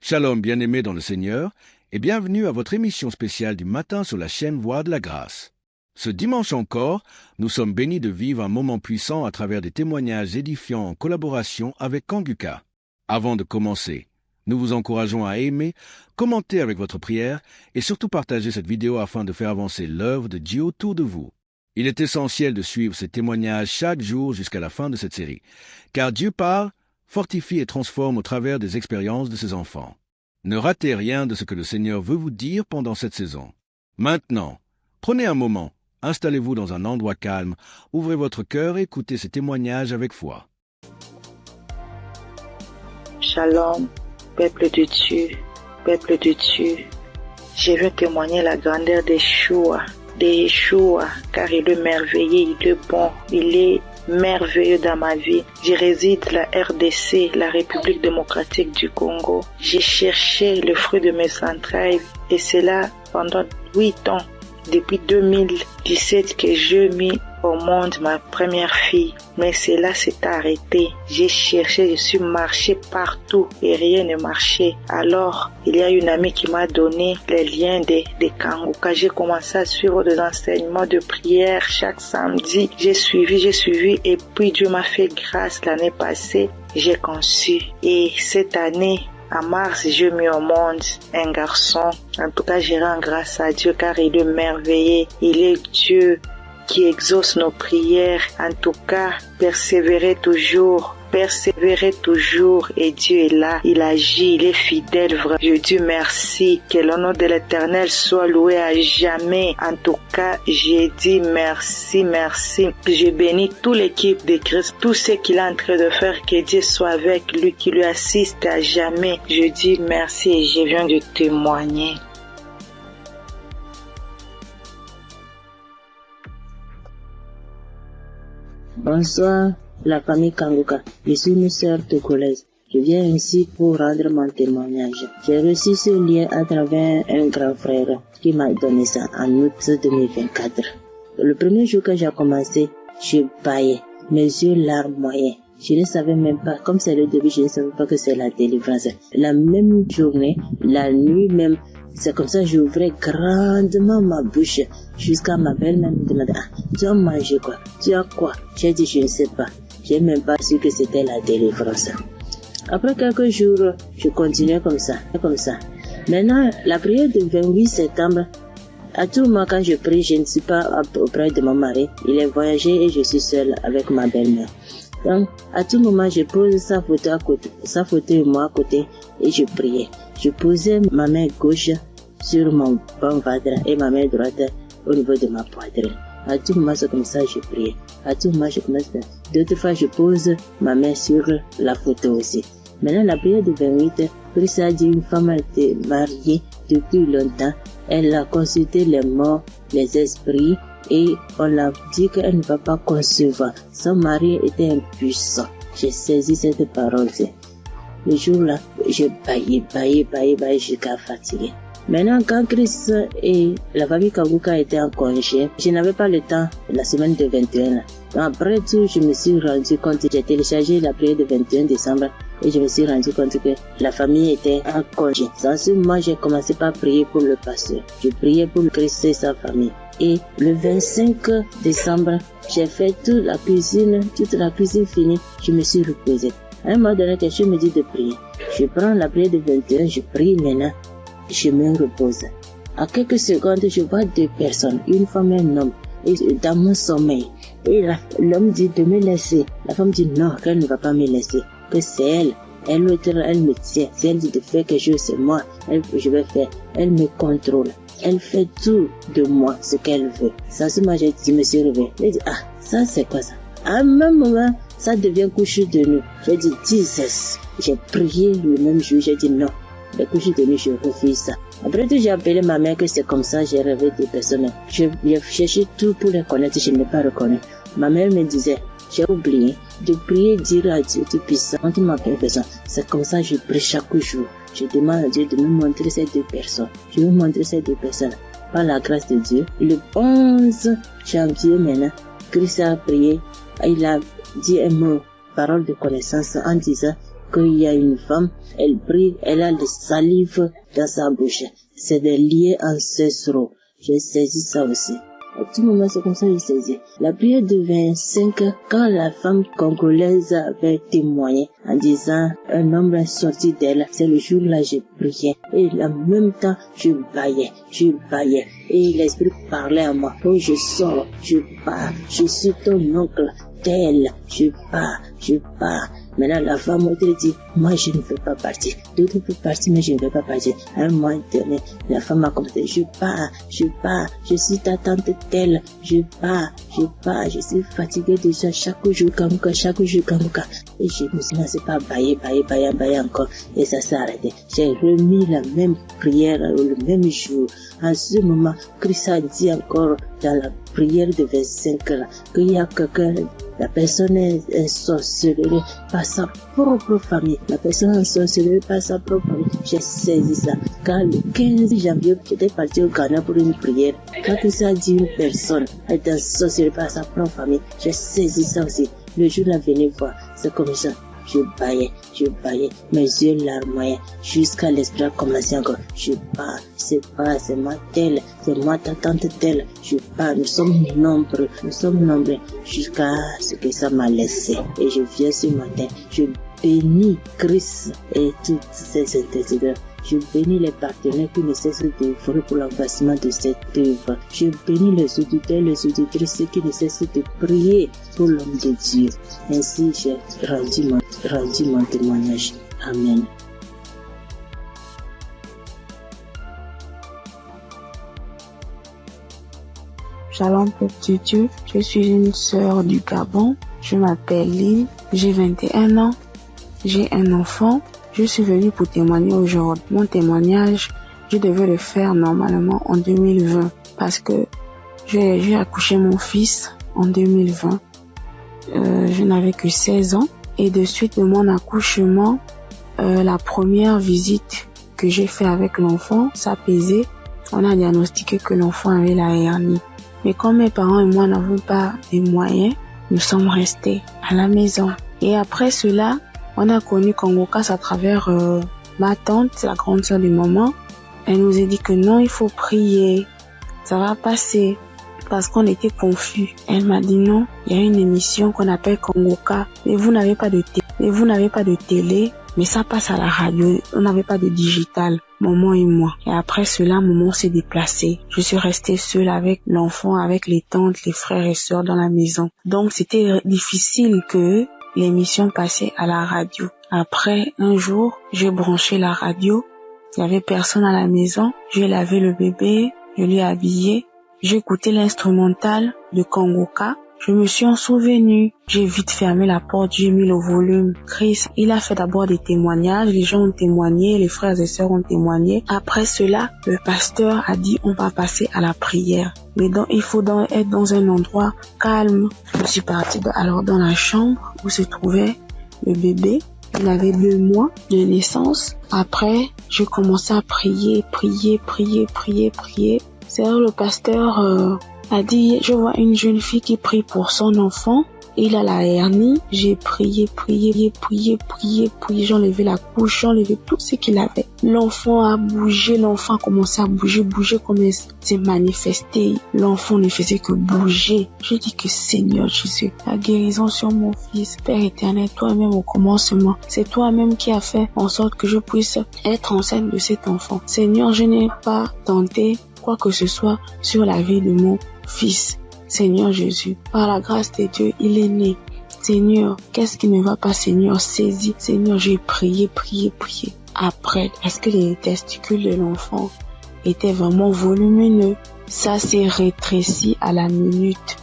Shalom bien-aimés dans le Seigneur, et bienvenue à votre émission spéciale du matin sur la chaîne Voix de la Grâce. Ce dimanche encore, nous sommes bénis de vivre un moment puissant à travers des témoignages édifiants en collaboration avec Kanguka. Avant de commencer, nous vous encourageons à aimer, commenter avec votre prière et surtout partager cette vidéo afin de faire avancer l'œuvre de Dieu autour de vous. Il est essentiel de suivre ces témoignages chaque jour jusqu'à la fin de cette série, car Dieu parle, fortifie et transforme au travers des expériences de ses enfants. Ne ratez rien de ce que le Seigneur veut vous dire pendant cette saison. Maintenant, prenez un moment, installez-vous dans un endroit calme, ouvrez votre cœur et écoutez ces témoignages avec foi. Shalom, peuple de Dieu, peuple de Dieu. Je veux témoigner la grandeur de Yeshua, car il est merveilleux, il est bon, il est merveilleux dans ma vie. Je réside la RDC, la République démocratique du Congo. J'ai cherché le fruit de mes entrailles et c'est là pendant 8 ans, depuis 2017 que j'ai mis au monde ma première fille. Mais cela s'est arrêté. J'ai cherché, je suis marché partout et rien ne marchait. Alors, il y a une amie qui m'a donné les liens de Kanguka. J'ai commencé à suivre des enseignements de prière chaque samedi. J'ai suivi et puis Dieu m'a fait grâce l'année passée. J'ai conçu. Et cette année, en mars, j'ai mis au monde un garçon. En tout cas, je rends grâce à Dieu car il est merveilleux. Il est Dieu qui exauce nos prières. En tout cas, persévérez toujours et Dieu est là, il agit, il est fidèle. Je dis merci, que le nom de l'Éternel soit loué à jamais. En tout cas, j'ai dit merci. Je bénis toute l'équipe de Christ, tout ce qu'il est en train de faire, que Dieu soit avec lui, qui lui assiste à jamais. Je dis merci et je viens de témoigner. Bonsoir, la famille Kanguka. Je suis une sœur togolaise. Je viens ici pour rendre mon témoignage. J'ai reçu ce lien à travers un grand frère qui m'a donné ça en août 2024. Le premier jour que j'ai commencé, je baillais, mes yeux larmes moyens. Je ne savais même pas, comme c'est le début, je ne savais pas que c'est la délivrance. La même journée, la nuit même, c'est comme ça que j'ouvrais grandement ma bouche jusqu'à ma belle-mère me demander « Tu as mangé quoi? Tu as quoi ?» J'ai dit « Je ne sais pas. » J'ai même pas su que c'était la délivrance. Après quelques jours, je continuais comme ça. Maintenant, la prière du 28 septembre, à tout moment quand je prie, je ne suis pas auprès de mon mari. Il est voyagé et je suis seule avec ma belle-mère. Donc, à tout moment, je pose sa photo et moi à côté et je priais. Je posais ma main gauche sur mon bon ventre et ma main droite au niveau de ma poitrine. À tout moment, c'est comme ça que je priais. À tout moment, je commence. D'autres fois, je pose ma main sur la photo aussi. Maintenant, la prière du 28, Christ a dit une femme a été mariée depuis longtemps. Elle a consulté les morts, les esprits, et on l'a dit qu'elle ne va pas concevoir. Son mari était impuissant. J'ai saisi cette parole. Le jour-là, je baillais jusqu'à fatiguer. Maintenant, quand Christ et la famille Kanguka étaient en congé, je n'avais pas le temps la semaine de 21. Après tout, je me suis rendu compte, j'ai téléchargé la prière du 21 décembre et je me suis rendu compte que la famille était en congé. Dans ce moment, j'ai commencé par prier pour le pasteur. Je priais pour Christ et sa famille. Et le 25 décembre, j'ai fait toute la cuisine finie, je me suis reposée. À un moment donné, quelque chose me dit de prier. Je prends la prière de 21, je prie maintenant, je me repose. À quelques secondes, je vois 2 personnes, une femme et un homme, et dans mon sommeil. Et l'homme dit de me laisser. La femme dit non, qu'elle ne va pas me laisser, que c'est elle. Elle me tient. Si elle dit de faire quelque chose, c'est moi. Je vais faire. Elle me contrôle. Elle fait tout de moi, ce qu'elle veut. Ça, c'est moi, je me suis réveillée. J'ai dit, ça, c'est quoi ça? À un même moment, ça devient couche de nuit. J'ai dit, Jesus. J'ai prié le même jour, j'ai dit non. Les couches de nuit, je refuse ça. Après tout, j'ai appelé ma mère que c'est comme ça, j'ai rêvé des personnes. J'ai cherché tout pour les connaître, je ne l'ai pas reconnu. Ma mère me disait, j'ai oublié de prier, dire à Dieu Tout-Puissant, tu m'appelles personne. C'est comme ça que je prie chaque jour. Je demande à Dieu de me montrer ces 2 personnes. Je vais montrer ces 2 personnes. Par la grâce de Dieu, le 11 janvier maintenant, Christ a prié. Il a dit un mot, parole de connaissance, en disant qu'il y a une femme, elle prie, elle a de salive dans sa bouche. C'est des liens ancestraux. J'ai saisi ça aussi. À tout moment, c'est comme ça que j'ai saisi. La prière de 25, quand la femme congolaise avait témoigné en disant un homme est sorti d'elle, c'est le jour-là que j'ai prié. Et en même temps, je baillais. Et l'esprit parlait à moi. Oh, je sors, je pars, je suis ton oncle, tel, je pars. Maintenant, la femme m'a dit, moi, je ne veux pas partir. D'autres peuvent partir, mais je ne veux pas partir. À un moment donné, la femme a commencé, je pars, je suis ta tante telle, je pars, je suis fatiguée déjà, chaque jour, Kanguka. Et je me suis lancé par bailler encore, et ça s'est arrêté. J'ai remis la même prière le même jour. En ce moment, Christ a dit encore dans la prière de 25 là, qu'il y a quelqu'un, la personne est sorcelée par sa propre famille. J'ai saisi ça. Quand le 15 janvier, j'étais parti au Ghana pour une prière. Quand ça dit une personne est sorcelée par sa propre famille, j'ai saisi ça aussi. Le jour là, venez voir, c'est comme ça. Je baillais, mes yeux larmoyaient, jusqu'à l'esprit a commencé encore. Je pars, c'est moi telle, c'est moi ta tante telle, je pars, nous sommes nombreux, jusqu'à ce que ça m'a laissé. Et je viens ce matin, je bénis Christ et toutes ses intercesseurs. Je bénis les partenaires qui ne cessent d'œuvrer pour l'avancement de cette œuvre. Je bénis les auditeurs, les auditrices qui ne cessent de prier pour l'homme de Dieu. Ainsi, j'ai rendu mon témoignage. Amen. Shalom, peuple de Dieu. Je suis une sœur du Gabon. Je m'appelle Lynn. J'ai 21 ans. J'ai un enfant. Je suis venue pour témoigner aujourd'hui. Mon témoignage, je devais le faire normalement en 2020 parce que j'ai accouché mon fils en 2020. Je n'avais que 16 ans et de suite de mon accouchement, la première visite que j'ai fait avec l'enfant, ça pesait. On a diagnostiqué que l'enfant avait la hernie. Mais comme mes parents et moi n'avons pas les moyens, nous sommes restés à la maison. Et après cela, on a connu Kangokas à travers ma tante, la grande sœur de maman. Elle nous a dit que non, il faut prier, ça va passer, parce qu'on était confus. Elle m'a dit non, il y a une émission qu'on appelle Kangoka, mais vous n'avez pas de télé, mais ça passe à la radio, on n'avait pas de digital, maman et moi. Et après cela, maman s'est déplacée. Je suis restée seule avec l'enfant, avec les tantes, les frères et sœurs dans la maison. Donc c'était difficile que l'émission passait à la radio. Après, un jour, j'ai branché la radio. Il n'y avait personne à la maison. J'ai lavé le bébé, je l'ai habillé. J'ai écouté l'instrumental de Kangoka. Je me suis en souvenu. J'ai vite fermé la porte, j'ai mis le volume. Chris, il a fait d'abord des témoignages. Les gens ont témoigné, les frères et sœurs ont témoigné. Après cela, le pasteur a dit on va passer à la prière. Mais donc, il faut être dans un endroit calme. Je suis partie alors dans la chambre où se trouvait le bébé. Il avait 2 mois de naissance. Après, je commençais à prier. C'est là le pasteur a dit, je vois une jeune fille qui prie pour son enfant. Il a la hernie. J'ai prié. J'ai enlevé la couche, j'ai enlevé tout ce qu'il avait. L'enfant a bougé, l'enfant a commencé à bouger comme il s'est manifesté. L'enfant ne faisait que bouger. Je dis que Seigneur Jésus, la guérison sur mon fils, Père éternel, toi-même au commencement. C'est toi-même qui as fait en sorte que je puisse être enceinte de cet enfant. Seigneur, je n'ai pas tenté quoi que ce soit sur la vie de mon fils. Seigneur Jésus, par la grâce de Dieu, il est né. Seigneur, qu'est-ce qui ne va pas, Seigneur? Saisis. Seigneur, j'ai prié. Après, est-ce que les testicules de l'enfant étaient vraiment volumineux? Ça s'est rétréci à la minute.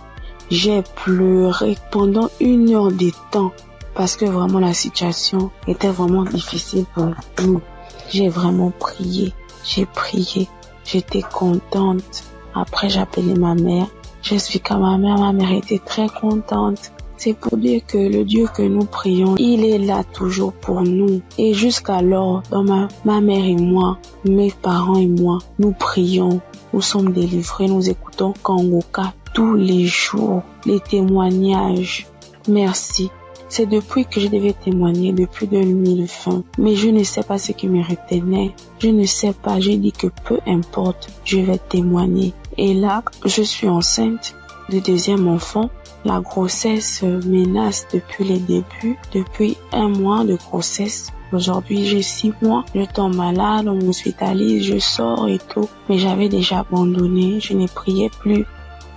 J'ai pleuré pendant 1 heure de temps parce que vraiment la situation était vraiment difficile pour nous. J'ai vraiment prié. J'ai prié. J'étais contente. Après, j'ai appelé ma mère. J'expliquais à ma mère était très contente. C'est pour dire que le Dieu que nous prions, il est là toujours pour nous. Et jusqu'alors, dans ma mère et moi, mes parents et moi, nous prions, nous sommes délivrés, nous écoutons Kangoka tous les jours, les témoignages. Merci. C'est depuis que je devais témoigner, depuis 2020. Mais je ne sais pas ce qui me retenait. Je ne sais pas. J'ai dit que peu importe, je vais témoigner. Et là, je suis enceinte de deuxième enfant. La grossesse menace depuis les débuts, depuis 1 mois de grossesse. Aujourd'hui, j'ai 6 mois. Je tombe malade, on m'hospitalise, je sors et tout. Mais j'avais déjà abandonné. Je ne priais plus.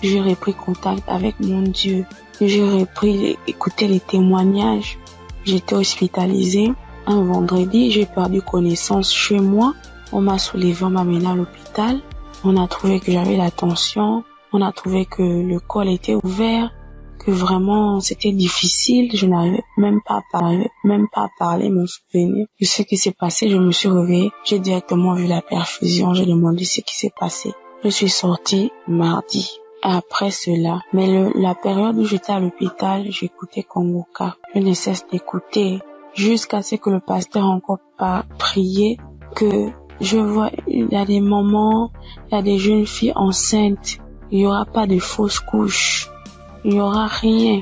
J'ai repris contact avec mon Dieu. J'ai repris écouter les témoignages. J'étais hospitalisée. Un vendredi, j'ai perdu connaissance chez moi. On m'a soulevé, on m'a mené à l'hôpital. On a trouvé que j'avais la tension. On a trouvé que le col était ouvert, que vraiment c'était difficile. Je n'arrivais même pas à parler, mon souvenir de ce qui s'est passé. Je me suis réveillée. J'ai directement vu la perfusion. J'ai demandé ce qui s'est passé. Je suis sortie mardi. Après cela, mais la période où j'étais à l'hôpital, j'écoutais Kongoka. Je ne cesse d'écouter jusqu'à ce que le pasteur encore pas prié, que je vois, il y a des moments, il y a des jeunes filles enceintes, il y aura pas de fausses couches, il y aura rien.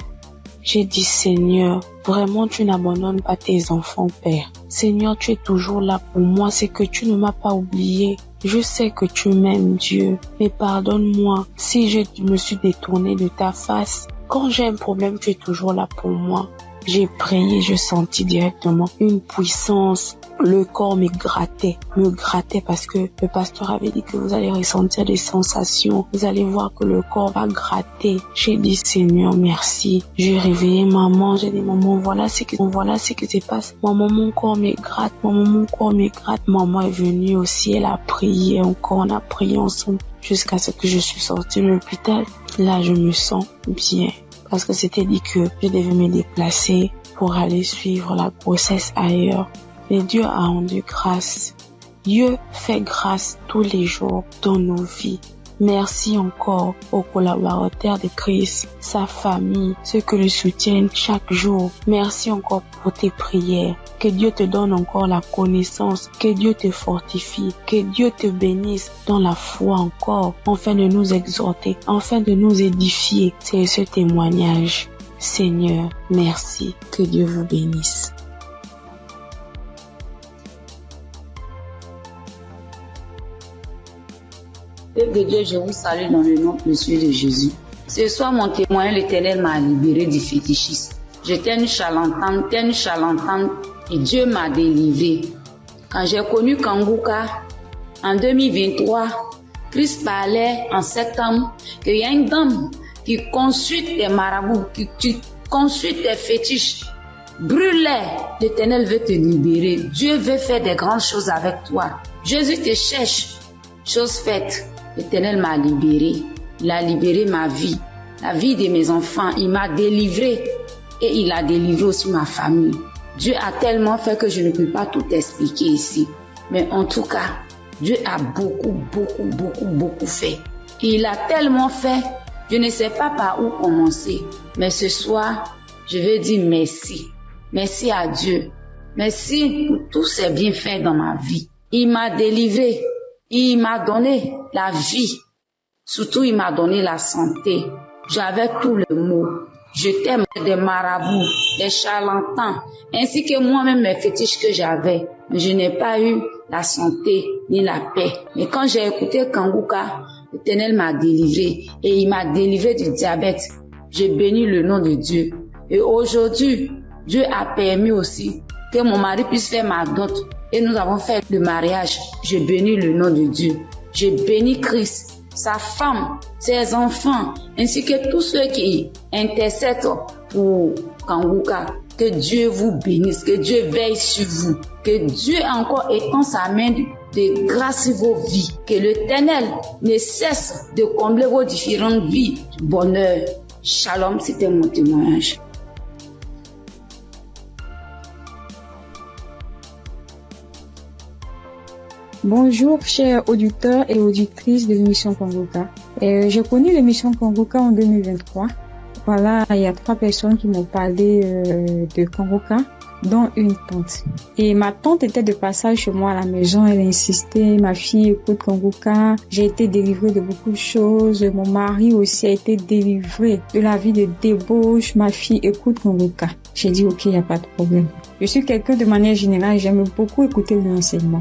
J'ai dit, Seigneur, vraiment tu n'abandonnes pas tes enfants, Père. Seigneur, tu es toujours là pour moi, c'est que tu ne m'as pas oublié. Je sais que tu m'aimes, Dieu, mais pardonne-moi si je me suis détournée de ta face. Quand j'ai un problème, tu es toujours là pour moi. J'ai prié, je sentis directement une puissance. Le corps me grattait parce que le pasteur avait dit que vous allez ressentir des sensations. Vous allez voir que le corps va gratter. J'ai dit, Seigneur, merci. J'ai réveillé maman. J'ai dit, maman, voilà ce qui se passe. Maman, mon corps me gratte. Maman est venue aussi. Elle a prié encore. On a prié ensemble jusqu'à ce que je suis sortie de l'hôpital. Là, je me sens bien. Parce que c'était dit que je devais me déplacer pour aller suivre la grossesse ailleurs. Et Dieu a rendu grâce. Dieu fait grâce tous les jours dans nos vies. Merci encore aux collaborateurs de Christ, sa famille, ceux qui le soutiennent chaque jour. Merci encore pour tes prières. Que Dieu te donne encore la connaissance, que Dieu te fortifie, que Dieu te bénisse dans la foi encore, afin de nous exhorter, afin de nous édifier. C'est ce témoignage. Seigneur, merci. Que Dieu vous bénisse. Père de Dieu, je vous salue dans le nom précieux de Jésus. Ce soir, mon témoin, l'Éternel m'a libéré du fétichisme. J'étais une charlatane, et Dieu m'a délivré. Quand j'ai connu Kanguka, en 2023, Christ parlait en septembre qu'il y a une dame qui consulte des marabouts, qui consulte des fétiches. Brûle-les, l'Éternel veut te libérer. Dieu veut faire des grandes choses avec toi. Jésus te cherche. Chose faite, l'Éternel m'a libéré. Il a libéré ma vie, la vie de mes enfants. Il m'a délivré et il a délivré aussi ma famille. Dieu a tellement fait que je ne peux pas tout expliquer ici. Mais en tout cas, Dieu a beaucoup fait. Et il a tellement fait, je ne sais pas par où commencer. Mais ce soir, je veux dire merci. Merci à Dieu. Merci pour tous ses bienfaits dans ma vie. Il m'a délivré. Il m'a donné la vie. Surtout, il m'a donné la santé. J'avais tous les maux. J'étais des marabouts, des charlatans, ainsi que moi-même mes fétiches que j'avais. Mais je n'ai pas eu la santé ni la paix. Mais quand j'ai écouté Kanguka, l'Éternel m'a délivré et il m'a délivré du diabète. J'ai béni le nom de Dieu. Et aujourd'hui, Dieu a permis aussi que mon mari puisse faire ma dot. Et nous avons fait le mariage. Je bénis le nom de Dieu. Je bénis Christ, sa femme, ses enfants, ainsi que tous ceux qui intercèdent pour Kanguka. Que Dieu vous bénisse, que Dieu veille sur vous, que Dieu encore étend sa main de grâce sur vos vies, que l'Éternel ne cesse de combler vos différentes vies de bonheur. Shalom, c'était mon témoignage. Bonjour chers auditeurs et auditrices de l'émission Kanguka. J'ai connu l'émission Kanguka en 2023. Voilà, il y a 3 personnes qui m'ont parlé de Kanguka, dont une tante. Et ma tante était de passage chez moi à la maison, elle insistait, ma fille écoute Kanguka, j'ai été délivrée de beaucoup de choses, mon mari aussi a été délivré de la vie de débauche, ma fille écoute Kanguka. J'ai dit ok, il n'y a pas de problème. Je suis quelqu'un de manière générale, j'aime beaucoup écouter l'enseignement.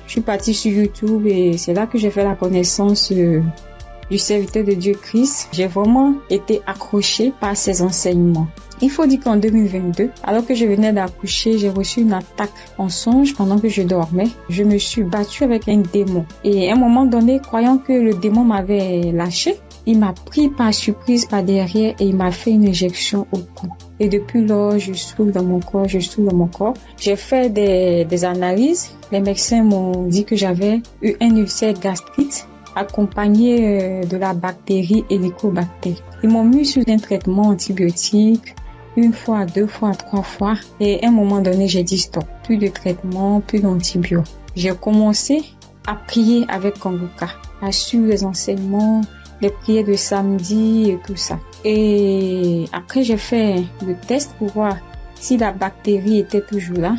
Je suis partie sur YouTube et c'est là que j'ai fait la connaissance du serviteur de Dieu Christ. J'ai vraiment été accrochée par ses enseignements. Il faut dire qu'en 2022, alors que je venais d'accoucher, j'ai reçu une attaque en songe pendant que je dormais. Je me suis battue avec un démon. Et à un moment donné, croyant que le démon m'avait lâché, il m'a pris par surprise par derrière et il m'a fait une injection au cou. Et depuis lors, je souffre dans mon corps. J'ai fait des analyses. Les médecins m'ont dit que j'avais eu un ulcère gastrique accompagné de la bactérie Helicobacter. Ils m'ont mis sous un traitement antibiotique 1 fois, 2 fois, 3 fois. Et à un moment donné, j'ai dit stop. Plus de traitement, plus d'antibiotiques. J'ai commencé à prier avec Kanguka, à suivre les enseignements, les prières de samedi et tout ça. Et après, j'ai fait le test pour voir si la bactérie était toujours là.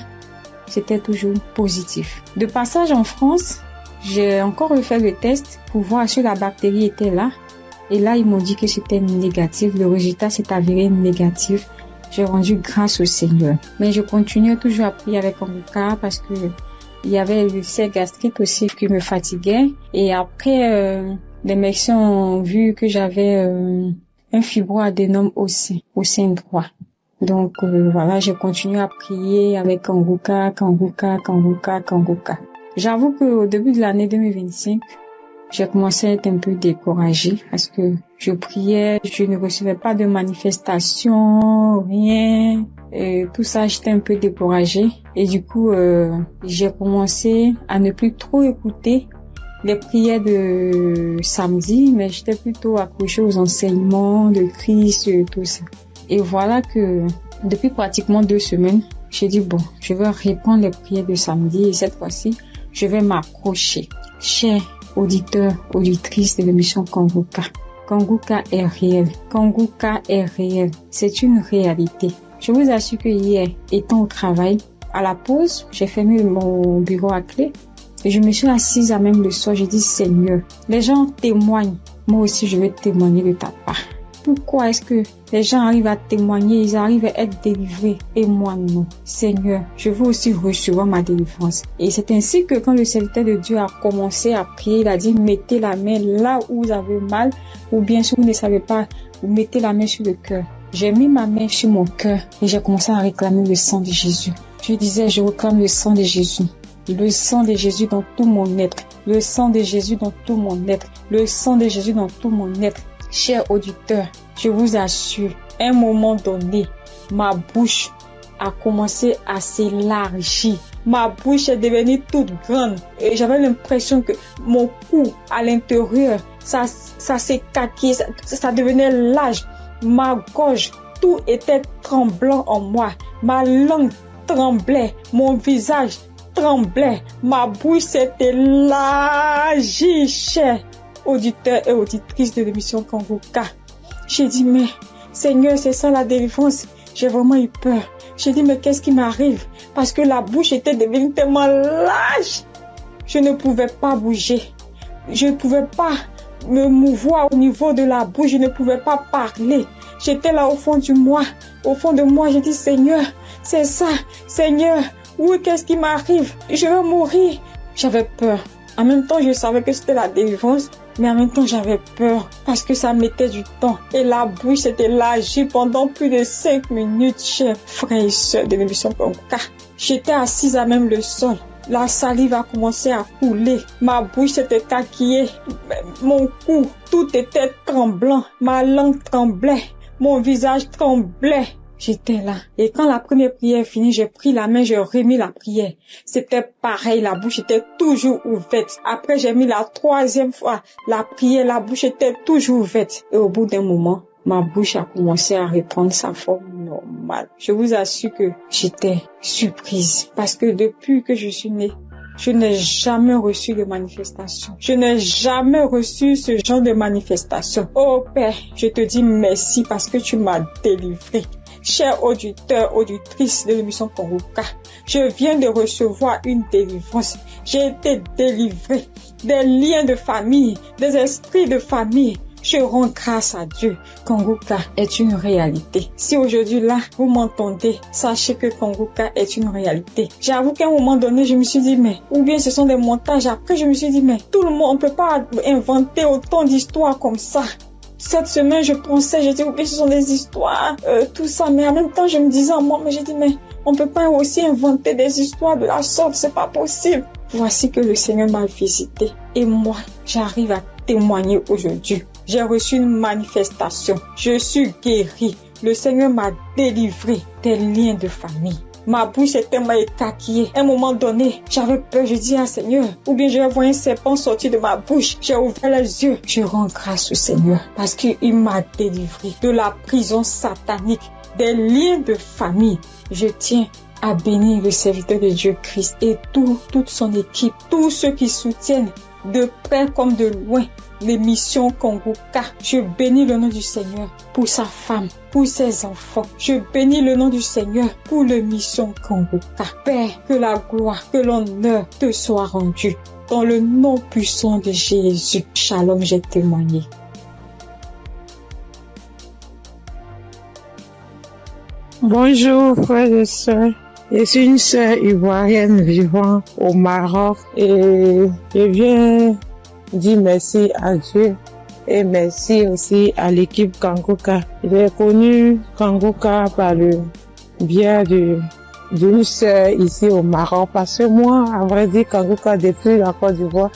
C'était toujours positif. De passage en France, j'ai encore refait le test pour voir si la bactérie était là. Et là, ils m'ont dit que c'était négatif. Le résultat s'est avéré négatif. J'ai rendu grâce au Seigneur. Mais je continuais toujours à prier avec Kanguka parce que il y avait l'ulcère gastrique aussi qui me fatiguait. Et après, les médecins ont vu que j'avais un fibroadénome au sein droit. Donc voilà, j'ai continué à prier avec Kanguka. J'avoue qu'au début de l'année 2025, j'ai commencé à être un peu découragée parce que je priais, je ne recevais pas de manifestation, rien. Et tout ça, j'étais un peu découragée. Et du coup, j'ai commencé à ne plus trop écouter les prières de samedi, mais j'étais plutôt accrochée aux enseignements de Christ et tout ça. Et voilà que depuis pratiquement 2 semaines, j'ai dit bon, je vais répondre les prières de samedi et cette fois-ci, je vais m'accrocher. Chers auditeurs, auditrices de l'émission Kanguka, Kanguka est réel. Kanguka est réel. C'est une réalité. Je vous assure que hier, étant au travail, à la pause, j'ai fermé mon bureau à clé et je me suis assise à même le sol. J'ai dit Seigneur, les gens témoignent. Moi aussi, je vais témoigner de ta part. Pourquoi est-ce que les gens arrivent à témoigner, ils arrivent à être délivrés et moi non? Seigneur, je veux aussi recevoir ma délivrance. Et c'est ainsi que quand le serviteur de Dieu a commencé à prier, il a dit mettez la main là où vous avez mal ou bien si vous ne savez pas, vous mettez la main sur le cœur. J'ai mis ma main sur mon cœur et j'ai commencé à réclamer le sang de Jésus. Je disais, je réclame le sang de Jésus. Le sang de Jésus dans tout mon être. Le sang de Jésus dans tout mon être. Le sang de Jésus dans tout mon être. Chers auditeurs, je vous assure, à un moment donné, ma bouche a commencé à s'élargir. Ma bouche est devenue toute grande et j'avais l'impression que mon cou à l'intérieur, ça s'est caqué, ça devenait large. Ma gorge, tout était tremblant en moi. Ma langue tremblait, mon visage tremblait, ma bouche s'est élargie, chers auditeurs et auditrices de l'émission Kanguka. J'ai dit, mais Seigneur, c'est ça la délivrance. J'ai vraiment eu peur. J'ai dit, mais qu'est-ce qui m'arrive? Parce que la bouche était devenue tellement large. Je ne pouvais pas bouger. Je ne pouvais pas me mouvoir au niveau de la bouche. Je ne pouvais pas parler. J'étais là au fond de moi. Au fond de moi, j'ai dit, Seigneur, c'est ça. Seigneur, oui, qu'est-ce qui m'arrive? Je vais mourir. J'avais peur. En même temps, je savais que c'était la délivrance, mais en même temps, j'avais peur parce que ça mettait du temps. Et la bouche s'était élargie pendant plus de 5 minutes, chers frères et sœurs de l'émission Kanguka. J'étais assise à même le sol. La salive a commencé à couler. Ma bouche s'était taquillée. Mon cou, tout était tremblant. Ma langue tremblait. Mon visage tremblait. J'étais là. Et quand la première prière est finie, j'ai pris la main, j'ai remis la prière. C'était pareil, la bouche était toujours ouverte. Après, j'ai mis la 3e fois la prière, la bouche était toujours ouverte. Et au bout d'un moment, ma bouche a commencé à reprendre sa forme normale. Je vous assure que j'étais surprise. Parce que depuis que je suis née, je n'ai jamais reçu de manifestation. Je n'ai jamais reçu ce genre de manifestation. Oh Père, je te dis merci parce que tu m'as délivré. Chers auditeurs, auditrices de l'émission Kanguka, je viens de recevoir une délivrance. J'ai été délivré des liens de famille, des esprits de famille. Je rends grâce à Dieu. Kanguka est une réalité. Si aujourd'hui là, vous m'entendez, sachez que Kanguka est une réalité. J'avoue qu'à un moment donné, je me suis dit, mais, ou bien ce sont des montages. Après, je me suis dit, mais tout le monde, on peut pas inventer autant d'histoires comme ça. Cette semaine, je pensais, j'ai dit, oui, ce sont des histoires, tout ça. Mais en même temps, je me disais en moi, mais j'ai dit, mais on peut pas aussi inventer des histoires de la sorte, c'est pas possible. Voici que le Seigneur m'a visité. Et moi, j'arrive à témoigner aujourd'hui. J'ai reçu une manifestation. Je suis guérie. Le Seigneur m'a délivré des liens de famille. Ma bouche est tellement écarquillée. À un moment donné, j'avais peur. Je dis, Seigneur, ou bien je vais voir un serpent sortir de ma bouche. J'ai ouvert les yeux. Je rends grâce au Seigneur parce qu'il m'a délivré de la prison satanique, des liens de famille. Je tiens à bénir le serviteur de Dieu Christ et toute son équipe, tous ceux qui soutiennent de près comme de loin l'émission Kanguka. Je bénis le nom du Seigneur pour sa femme, pour ses enfants. Je bénis le nom du Seigneur pour l'émission Kanguka. Père, que la gloire, que l'honneur te soit rendu. Dans le nom puissant de Jésus. Shalom, j'ai témoigné. Bonjour frères et sœurs. Je suis une sœur ivoirienne vivant au Maroc et je viens dire merci à Dieu et merci aussi à l'équipe Kanguka. J'ai connu Kanguka par le biais d'une sœur ici au Maroc parce que moi, à vrai dire, Kanguka depuis la Côte d'Ivoire,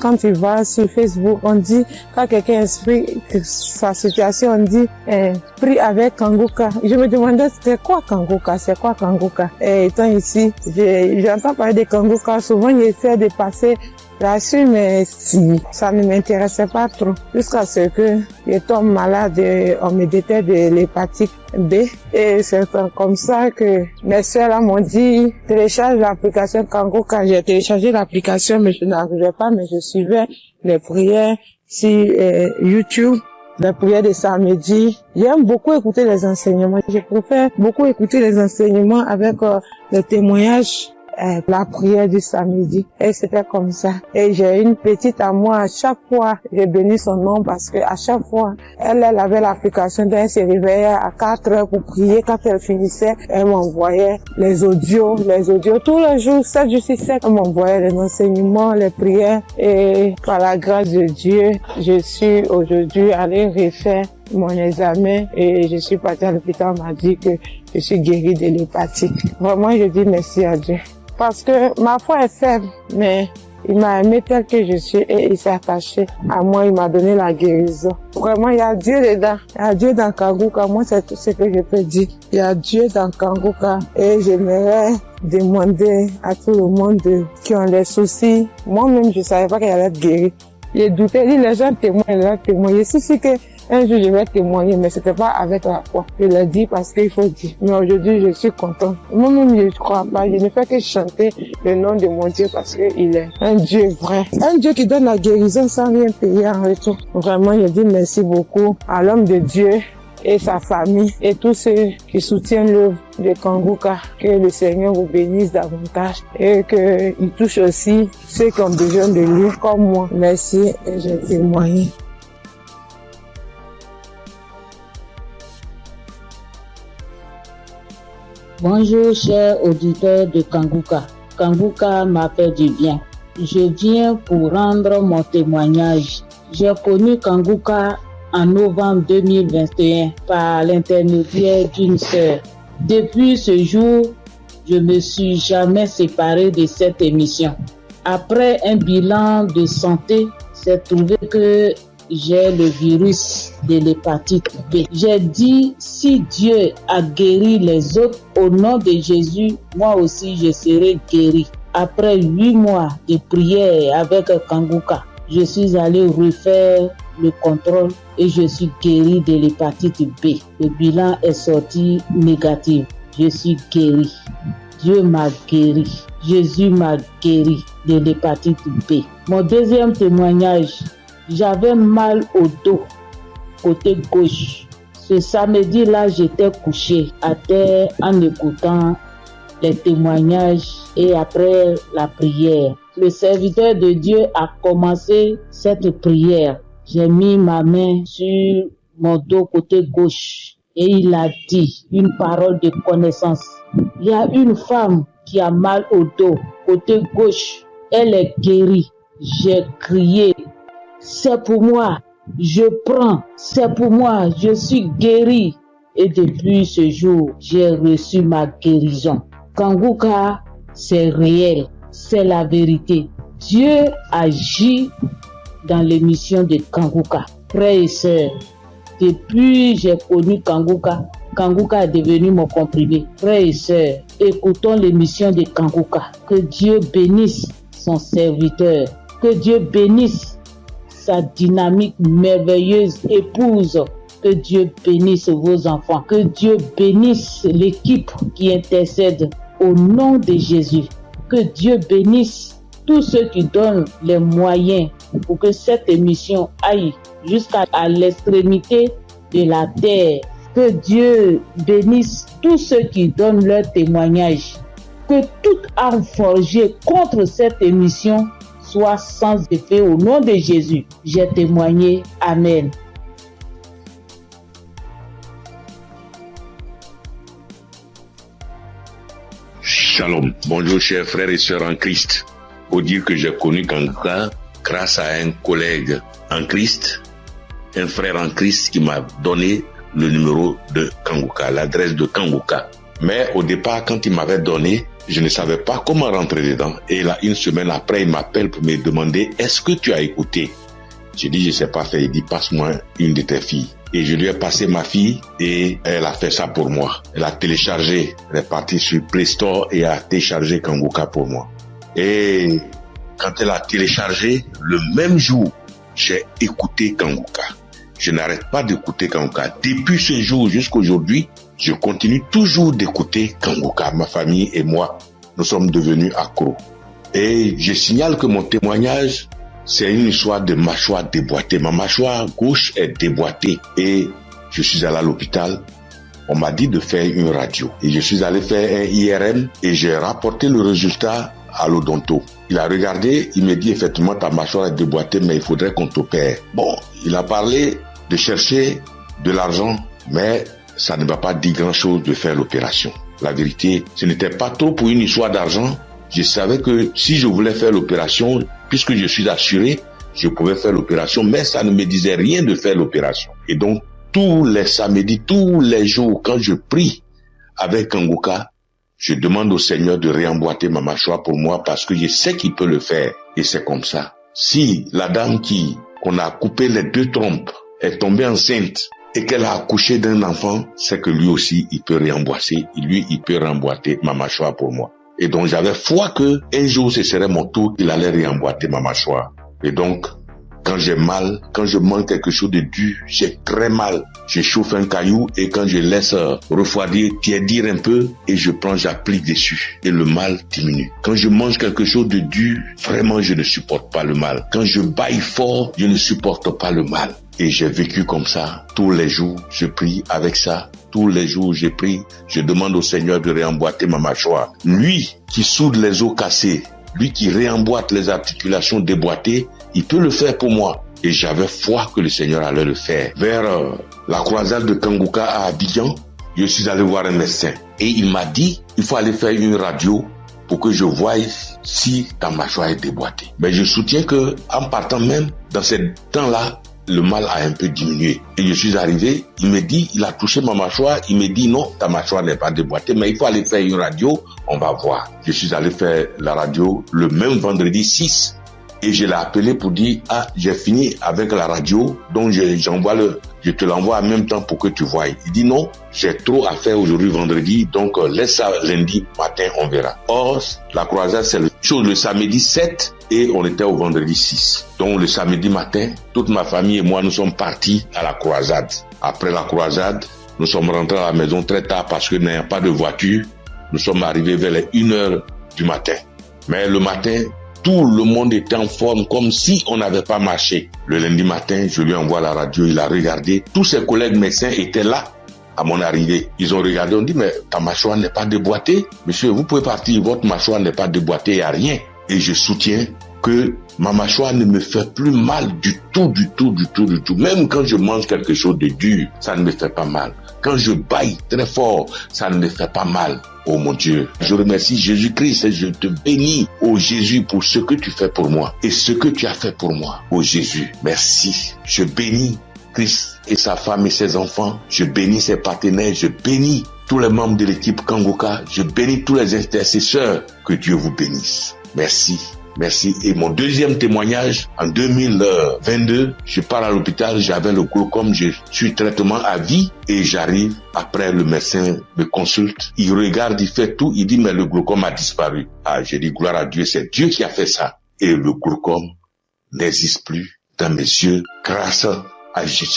quand tu vas sur Facebook, on dit, quand quelqu'un explique sa situation, on dit, prie avec Kanguka. Je me demandais, c'est quoi Kanguka? Et étant ici, j'entends parler de Kanguka, souvent j'essaie de passer là-dessus, mais ça ne m'intéressait pas trop. Jusqu'à ce que je tombe malade, on me détecte de l'hépatite B. Et c'est comme ça que mes soeurs là m'ont dit, télécharge l'application Kanguka. J'ai téléchargé l'application, mais je n'arrivais pas, mais je suivais les prières sur YouTube. Les prières de samedi. J'aime beaucoup écouter les enseignements. Je préfère beaucoup écouter les enseignements avec les témoignages. La prière du samedi. Et c'était comme ça. Et j'ai une petite à moi, à chaque fois, je bénis son nom parce que à chaque fois, elle avait l'application, elle se réveillait à 4 heures pour prier. Quand elle finissait, elle m'envoyait les audios, tous les jours, 7 jours sur 7, elle m'envoyait les enseignements, les prières. Et par la grâce de Dieu, je suis aujourd'hui allée refaire mon examen et je suis partie à l'hôpital, on m'a dit que je suis guérie de l'hépatite. Vraiment, je dis merci à Dieu. Parce que ma foi est faible, mais il m'a aimé tel que je suis et il s'est attaché à moi, il m'a donné la guérison. Vraiment, il y a Dieu dedans. Il y a Dieu dans Kanguka. Moi, c'est tout ce que je peux dire. Il y a Dieu dans Kanguka et j'aimerais demander à tout le monde qui ont des soucis. Moi-même, je savais pas qu'il allait être guéri. J'ai douté, les gens témoignent. Je suis sûre que un jour, je vais témoigner, mais c'était pas avec la foi. Je l'ai dit parce qu'il faut dire. Mais aujourd'hui, je suis contente. Moi-même, je ne crois pas. Je ne fais que chanter le nom de mon Dieu parce qu'il est un Dieu vrai. Un Dieu qui donne la guérison sans rien payer en retour. Vraiment, je dis merci beaucoup à l'homme de Dieu et sa famille et tous ceux qui soutiennent l'œuvre de Kanguka. Que le Seigneur vous bénisse davantage et qu'il touche aussi ceux qui ont besoin de lui comme moi. Merci et j'ai témoigné. Bonjour chers auditeurs de Kanguka. Kanguka m'a fait du bien. Je viens pour rendre mon témoignage. J'ai connu Kanguka en novembre 2021 par l'intermédiaire d'une sœur. Depuis ce jour, je ne me suis jamais séparée de cette émission. Après un bilan de santé, c'est trouvé que j'ai le virus de l'hépatite B. J'ai dit, si Dieu a guéri les autres, au nom de Jésus, moi aussi je serai guéri. Après 8 mois de prière avec Kanguka, je suis allé refaire le contrôle et je suis guéri de l'hépatite B. Le bilan est sorti négatif. Je suis guéri. Dieu m'a guéri. Jésus m'a guéri de l'hépatite B. Mon deuxième témoignage, j'avais mal au dos, côté gauche. Ce samedi-là, j'étais couché à terre en écoutant les témoignages et après la prière. Le serviteur de Dieu a commencé cette prière. J'ai mis ma main sur mon dos côté gauche et il a dit une parole de connaissance. Il y a une femme qui a mal au dos côté gauche, elle est guérie. J'ai crié, c'est pour moi, je prends, c'est pour moi, je suis guérie. Et depuis ce jour, j'ai reçu ma guérison. Kanguka, c'est réel, c'est la vérité. Dieu agit dans l'émission de Kanguka. Frères et sœurs, depuis j'ai connu Kanguka, Kanguka est devenu mon comprimé. Frères et sœurs, écoutons l'émission de Kanguka. Que Dieu bénisse son serviteur. Que Dieu bénisse sa dynamique merveilleuse épouse. Que Dieu bénisse vos enfants. Que Dieu bénisse l'équipe qui intercède au nom de Jésus. Que Dieu bénisse tous ceux qui donnent les moyens pour que cette émission aille jusqu'à l'extrémité de la terre. Que Dieu bénisse tous ceux qui donnent leur témoignage. Que toute arme forgée contre cette émission soit sans effet au nom de Jésus. J'ai témoigné. Amen. Shalom. Bonjour chers frères et sœurs en Christ. Faut dire que j'ai connu Kanguka grâce à un collègue en Christ, un frère en Christ qui m'a donné le numéro de Kanguka, l'adresse de Kanguka. Mais au départ, quand il m'avait donné, je ne savais pas comment rentrer dedans. Et là, une semaine après, il m'appelle pour me demander, est-ce que tu as écouté? J'ai dit, je sais pas faire. Il dit, passe-moi une de tes filles. Et je lui ai passé ma fille et elle a fait ça pour moi. Elle a téléchargé, elle est partie sur Play Store et a téléchargé Kanguka pour moi. Et quand elle a téléchargé, le même jour, j'ai écouté Kanguka. Je n'arrête pas d'écouter Kanguka. Depuis ce jour jusqu'à aujourd'hui, je continue toujours d'écouter Kanguka. Ma famille et moi, nous sommes devenus accros. Et je signale que mon témoignage, c'est une histoire de mâchoire déboîtée. Ma mâchoire gauche est déboîtée et je suis allé à l'hôpital. On m'a dit de faire une radio. Et je suis allé faire un IRM et j'ai rapporté le résultat à l'odonto. Il a regardé, il me dit effectivement ta mâchoire est déboîtée mais il faudrait qu'on t'opère. Bon, il a parlé de chercher de l'argent mais ça ne m'a pas dit grand chose de faire l'opération. La vérité, ce n'était pas trop pour une histoire d'argent. Je savais que si je voulais faire l'opération, puisque je suis assuré, je pouvais faire l'opération, mais ça ne me disait rien de faire l'opération. Et donc, tous les samedis, tous les jours, quand je prie avec Kanguka, je demande au Seigneur de réemboîter ma mâchoire pour moi parce que je sais qu'il peut le faire. Et c'est comme ça. Si la dame qu'on a coupé les 2 trompes est tombée enceinte et qu'elle a accouché d'un enfant, c'est que lui aussi, il peut réemboîter. Lui, il peut réemboîter ma mâchoire pour moi. Et donc, j'avais foi que un jour, ce serait mon tour, il allait réemboîter ma mâchoire. Et donc, quand j'ai mal, quand je mange quelque chose de dur, j'ai très mal. Je chauffe un caillou et quand je laisse refroidir, tiédir un peu et je prends, j'applique dessus. Et le mal diminue. Quand je mange quelque chose de dur, vraiment, je ne supporte pas le mal. Quand je baille fort, je ne supporte pas le mal. Et j'ai vécu comme ça. Tous les jours, je prie avec ça. Tous les jours, je prie. Je demande au Seigneur de réemboîter ma mâchoire. Lui qui soude les os cassés, lui qui réemboîte les articulations déboîtées, il peut le faire pour moi. Et j'avais foi que le Seigneur allait le faire. Vers la croisade de Kanguka à Abidjan, je suis allé voir un médecin. Et il m'a dit, il faut aller faire une radio pour que je voie si ta mâchoire est déboîtée. Mais je soutiens que en partant même, dans ces temps-là, le mal a un peu diminué. Et je suis arrivé, il me dit, il a touché ma mâchoire, il me dit non, ta mâchoire n'est pas déboîtée, mais il faut aller faire une radio, on va voir. Je suis allé faire la radio le même vendredi 6 et je l'ai appelé pour dire, ah, j'ai fini avec la radio, donc je te l'envoie en même temps pour que tu voies. Il dit non, j'ai trop à faire aujourd'hui vendredi, donc laisse ça lundi matin, on verra. Or, la croisade, c'est le samedi 7 et on était au vendredi 6. Donc le samedi matin, toute ma famille et moi, nous sommes partis à la croisade. Après la croisade, nous sommes rentrés à la maison très tard parce que n'ayant pas de voiture, nous sommes arrivés vers les 1h du matin. Mais le matin, tout le monde était en forme comme si on n'avait pas marché. Le lundi matin, je lui envoie la radio, il a regardé. Tous ses collègues médecins étaient là à mon arrivée. Ils ont regardé, on dit, mais ta mâchoire n'est pas déboîtée. Monsieur, vous pouvez partir, votre mâchoire n'est pas déboîtée, il n'y a rien. Et je soutiens que Ma mâchoire ne me fait plus mal du tout. Même quand je mange quelque chose de dur, ça ne me fait pas mal. Quand je bâille très fort, ça ne me fait pas mal. Oh mon Dieu, je remercie Jésus-Christ et je te bénis, oh Jésus, pour ce que tu fais pour moi et ce que tu as fait pour moi. Oh Jésus, merci. Je bénis Christ et sa femme et ses enfants. Je bénis ses partenaires. Je bénis tous les membres de l'équipe Kangoka. Je bénis tous les intercesseurs. Que Dieu vous bénisse. Merci. Merci. Et mon deuxième témoignage, en 2022, je pars à l'hôpital, j'avais le glaucome, je suis traitement à vie et j'arrive, après le médecin me consulte, il regarde, il fait tout, il dit mais le glaucome a disparu. Ah, j'ai dit gloire à Dieu, c'est Dieu qui a fait ça. Et le glaucome n'existe plus dans mes yeux grâce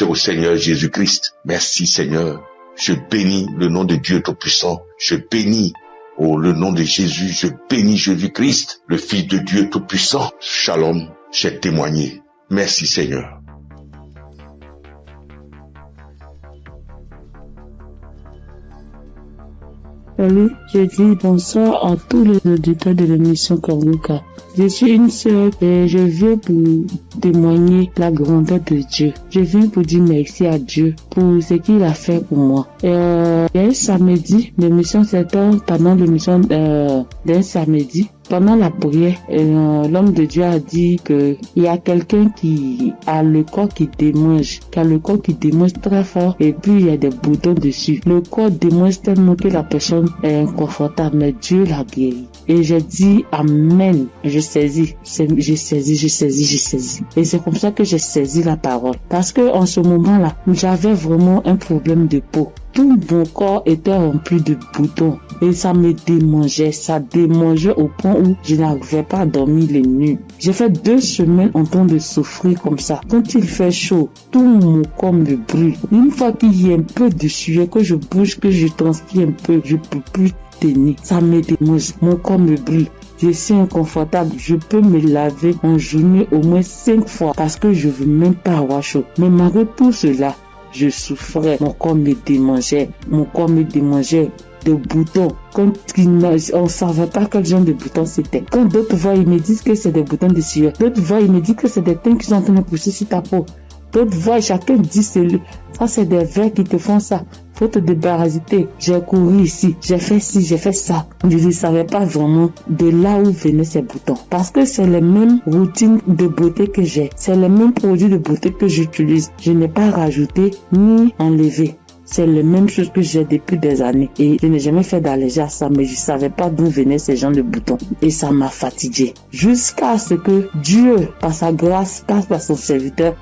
au Seigneur Jésus-Christ. Merci Seigneur. Je bénis le nom de Dieu Tout-Puissant. Je bénis le nom de Jésus, je bénis Jésus-Christ, le Fils de Dieu Tout-Puissant. Shalom, j'ai témoigné. Merci Seigneur. Salut, je dis bonsoir à tous les auditeurs de l'émission Kangoka. Je suis une sœur et je viens pour témoigner la grandeur de Dieu. Je viens pour dire merci à Dieu pour ce qu'il a fait pour moi. Il y a un samedi, l'émission c'était pendant l'émission d'un samedi. Pendant la prière, l'homme de Dieu a dit que il y a quelqu'un qui a le corps qui démange, très fort et puis il y a des boutons dessus. Le corps démange tellement que la personne est inconfortable, mais Dieu l'a guéri. Et j'ai dit amen. J'ai saisi. Et c'est comme ça que j'ai saisi la parole. Parce que en ce moment-là, j'avais vraiment un problème de peau. Tout mon corps était rempli de boutons et ça me démangeait. Ça démangeait au point où je n'arrivais pas à dormir les nuits. J'ai fait 2 semaines en train de souffrir comme ça. Quand il fait chaud, tout mon corps me brûle. Une fois qu'il y a un peu de sueur, que je bouge, que je transpire un peu, je peux plus tenir. Ça me démange. Mon corps me brûle. Je suis inconfortable. Je peux me laver en journée au moins 5 fois parce que je veux même pas avoir chaud. Mais malgré tout cela, je souffrais, mon corps me démangeait de boutons. Quand on ne savait pas quel genre de boutons c'était. Quand d'autres voient, ils me disent que c'est des boutons de sueur. D'autres voient, ils me disent que c'est des teintes qui sont en train de pousser sur ta peau. D'autres voient, chacun dit ça c'est des vers qui te font ça. Faut te débarrasser. J'ai couru ici, j'ai fait ci, j'ai fait ça. Je ne savais pas vraiment de là où venaient ces boutons. Parce que c'est les mêmes routines de beauté que j'ai. C'est les mêmes produits de beauté que j'utilise. Je n'ai pas rajouté ni enlevé. C'est les mêmes choses que j'ai depuis des années. Et je n'ai jamais fait d'allergie à ça, mais je ne savais pas d'où venaient ces genres de boutons. Et ça m'a fatigué. Jusqu'à ce que Dieu, par sa grâce, passe par son serviteur,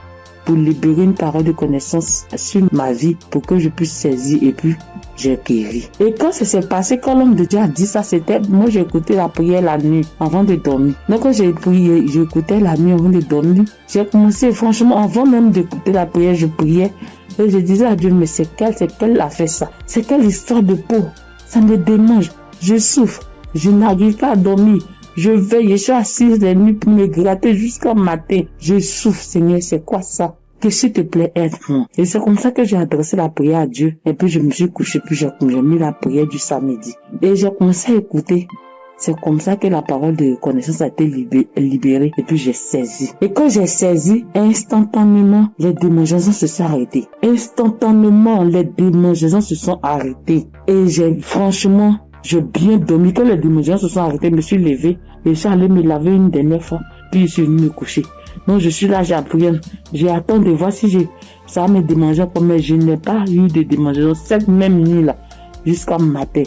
pour libérer une parole de connaissance sur ma vie pour que je puisse saisir et puis j'ai guéri. Et quand ça s'est passé, quand l'homme de Dieu a dit ça, c'était, moi j'ai écouté la prière la nuit avant de dormir. Donc quand j'ai prié, j'écoutais la nuit avant de dormir. J'ai commencé, franchement, avant même d'écouter la prière, je priais et je disais à Dieu, mais c'est quelle a fait ça? C'est quelle histoire de peau? Ça me démange, je souffre, je n'arrive pas à dormir. Je veille, je suis assise les nuits pour me gratter jusqu'au matin. Je souffre, Seigneur, c'est quoi ça? Que s'il te plaît, aide-moi. Et c'est comme ça que j'ai adressé la prière à Dieu. Et puis je me suis couché, puis j'ai mis la prière du samedi. Et j'ai commencé à écouter. C'est comme ça que la parole de connaissance a été libérée. Et puis j'ai saisi. Et quand j'ai saisi, instantanément, les démangeaisons se sont arrêtées. Instantanément, les démangeaisons se sont arrêtées. Et j'ai bien dormi. Quand les démangeaisons se sont arrêtées, je me suis levé et je suis allé me laver une dernière fois. Puis je suis venu me coucher. Donc je suis là, j'ai appris. J'ai attendu de voir si ça me démangeait comme, mais je n'ai pas eu de démangeaison cette même nuit-là jusqu'à matin.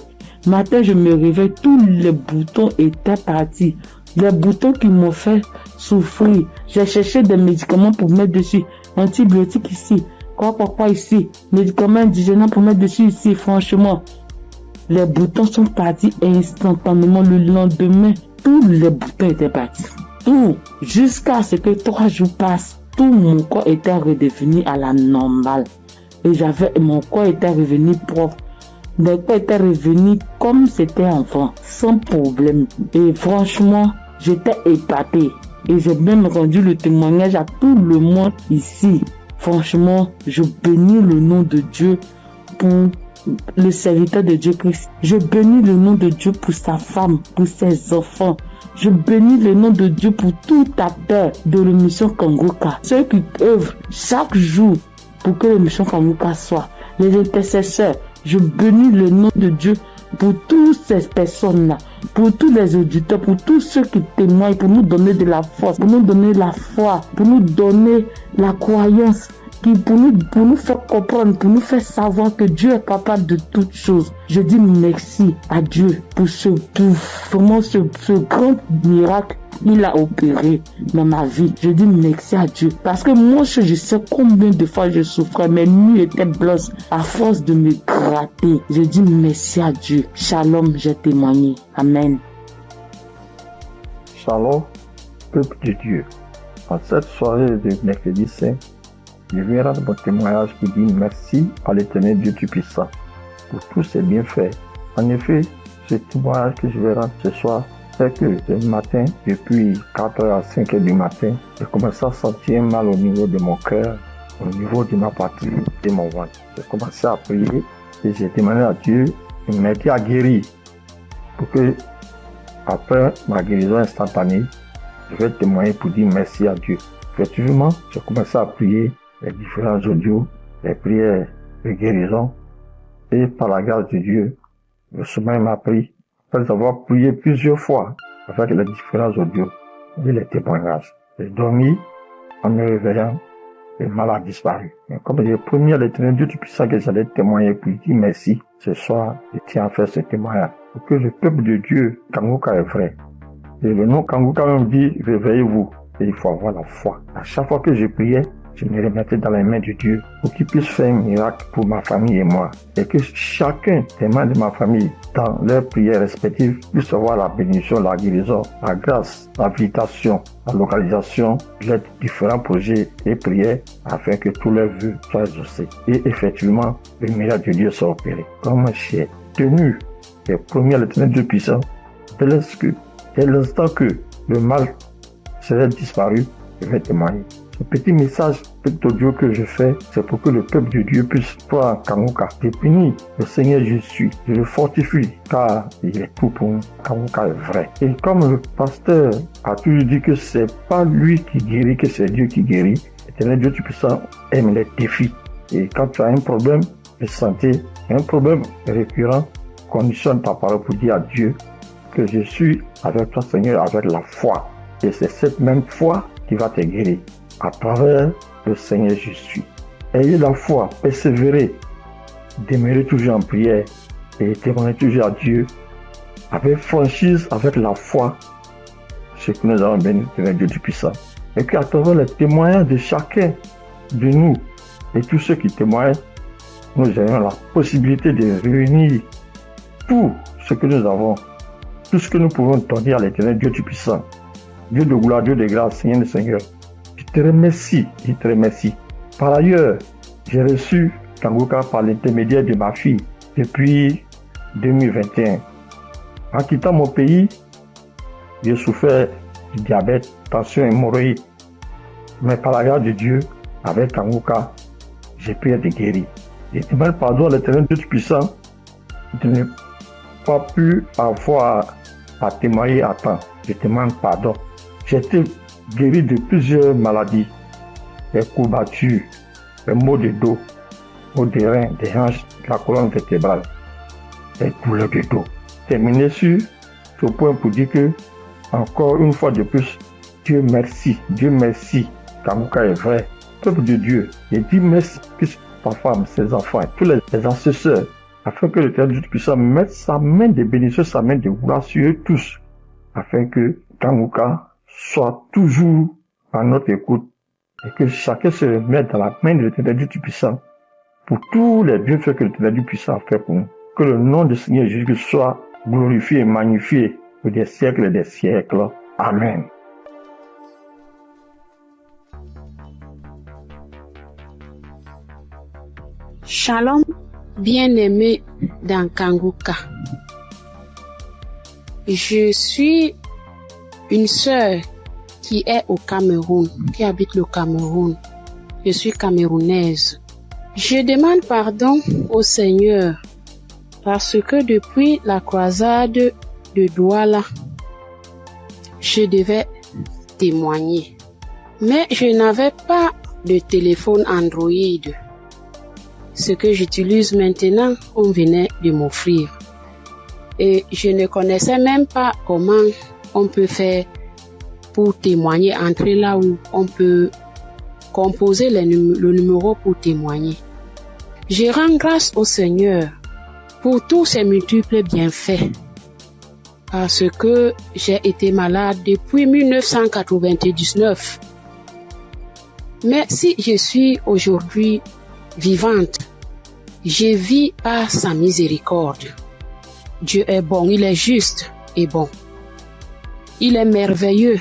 Matin, je me réveille, tous les boutons étaient partis. Les boutons qui m'ont fait souffrir. J'ai cherché des médicaments pour mettre dessus. Antibiotiques ici. Quoi ici. Médicaments indigènes pour mettre dessus ici. Franchement. Les boutons sont partis instantanément. Le lendemain, tous les boutons étaient partis. Tout. Jusqu'à ce que 3 jours passent, tout mon corps était redevenu à la normale. Et mon corps était revenu propre. Mon corps était revenu comme c'était enfant, sans problème. Et franchement, j'étais épatée. Et j'ai même rendu le témoignage à tout le monde ici. Franchement, je bénis le nom de Dieu pour le serviteur de Dieu Christ. Je bénis le nom de Dieu pour sa femme, pour ses enfants. Je bénis le nom de Dieu pour toute ta paix de l'émission Kangoka. Ceux qui œuvrent chaque jour pour que l'émission Kangoka soit. Les intercesseurs, je bénis le nom de Dieu pour toutes ces personnes-là, pour tous les auditeurs, pour tous ceux qui témoignent, pour nous donner de la force, pour nous donner la foi, pour nous donner la croyance, pour nous faire comprendre, pour nous faire savoir que Dieu est capable de toutes choses. Je dis merci à Dieu pour ce grand miracle qu'il a opéré dans ma vie. Je dis merci à Dieu. Parce que moi, je sais combien de fois je souffrais. Mes nuits étaient blanches à force de me gratter. Je dis merci à Dieu. Shalom, j'ai témoigné. Amen. Shalom, peuple de Dieu. En cette soirée de mercredi saint, je viens rendre mon témoignage pour dire merci à l'Éternel Dieu Tout-Puissant pour tous ses bienfaits. En effet, ce témoignage que je vais rendre ce soir, c'est que le matin, depuis 4h à 5h du matin, j'ai commencé à sentir mal au niveau de mon cœur, au niveau de ma partie, de mon ventre. J'ai commencé à prier et j'ai demandé à Dieu de m'aider à guérir pour que, après ma guérison instantanée, je vais témoigner pour dire merci à Dieu. Effectivement, j'ai commencé à prier les différents audios, les prières de guérison, et par la grâce de Dieu, le sommeil m'a pris, après avoir prié plusieurs fois avec les différents audios et les témoignages. J'ai dormi en me réveillant, le mal a disparu. Mais comme j'ai promis à l'Éternel Dieu Tout-Puissant que j'allais témoigner pour dire merci, ce soir, je tiens à faire ce témoignage. Pour que le peuple de Dieu, Kangoka est vrai. Et le nom Kangoka même dit, réveillez-vous. Et il faut avoir la foi. À chaque fois que je priais, je me remettais dans les mains de Dieu pour qu'il puisse faire un miracle pour ma famille et moi. Et que chacun des membres de ma famille, dans leurs prières respectives, puisse avoir la bénédiction, la guérison, la grâce, la visitation, la localisation, les différents projets et prières afin que tous leurs vœux soient exaucés. Et effectivement, le miracle de Dieu soit opéré. Comme j'ai tenu les premiers à l'Éternel Dieu puissant, dès l'instant que le mal serait disparu, je vais témoigner. Ce petit message, petit audio que je fais, c'est pour que le peuple de Dieu puisse croire en Kangoka. Je bénis le Seigneur Jésus, je le fortifie, car il est tout pour nous. Kangoka est vrai. Et comme le pasteur a toujours dit que c'est pas lui qui guérit, que c'est Dieu qui guérit, l'Éternel Dieu Tout-Puissant aime les défis. Et quand tu as un problème de santé, un problème récurrent, conditionne ta parole pour dire à Dieu que je suis avec toi, Seigneur, avec la foi. Et c'est cette même foi qui va te guérir. À travers le Seigneur Jésus. Ayez la foi, persévérez, demeurez toujours en prière et témoignez toujours à Dieu avec franchise, avec la foi, ce que nous avons béni de Dieu Tout-Puissant. Et qu'à travers les témoignages de chacun de nous et tous ceux qui témoignent, nous ayons la possibilité de réunir tout ce que nous avons, tout ce que nous pouvons donner à l'Éternel Dieu Tout-Puissant. Dieu de gloire, Dieu de grâce, Seigneur le Seigneur. Je te remercie. Par ailleurs, j'ai reçu Kangoka par l'intermédiaire de ma fille depuis 2021. En quittant mon pays, j'ai souffert du diabète, tension, hémorroïde. Mais par la grâce de Dieu, avec Kangoka, j'ai pu être guéri. Je demande pardon à l'Éternel Dieu Tout-Puissant de ne pas pu avoir à témoigner à temps. Je demande pardon. J'ai été guéri de plusieurs maladies, des courbatures, des maux de dos, maux des reins, des hanches, de la colonne vertébrale, des douleurs de dos. Terminé sur ce point pour dire que, encore une fois de plus, Dieu merci, Kangoka est vrai, peuple de Dieu, et dis merci que ta femme, ses enfants, et tous les ancesteurs, afin que l'Éternel Dieu puisse mettre sa main de bénédiction, sa main de gloire sur eux tous, afin que Kangoka soit toujours à notre écoute et que chacun se remette dans la main de l'Éternel Dieu Tout-Puissant pour tous les bienfaits que l'Éternel Dieu Puissant a fait pour nous. Que le nom du Seigneur Jésus soit glorifié et magnifié pour des siècles et des siècles. Amen. Shalom, bien-aimé dans Kangoka. Je suis une sœur qui est au Cameroun, qui habite le Cameroun. Je suis camerounaise. Je demande pardon au Seigneur parce que depuis la croisade de Douala, je devais témoigner. Mais je n'avais pas de téléphone Android. Ce que j'utilise maintenant, on venait de m'offrir. Et je ne connaissais même pas comment on peut faire pour témoigner, entrer là où on peut composer le numéro pour témoigner. Je rends grâce au Seigneur pour tous ses multiples bienfaits. Parce que j'ai été malade depuis 1999. Mais si je suis aujourd'hui vivante, je vis par sa miséricorde. Dieu est bon, il est juste et bon. Il est merveilleux,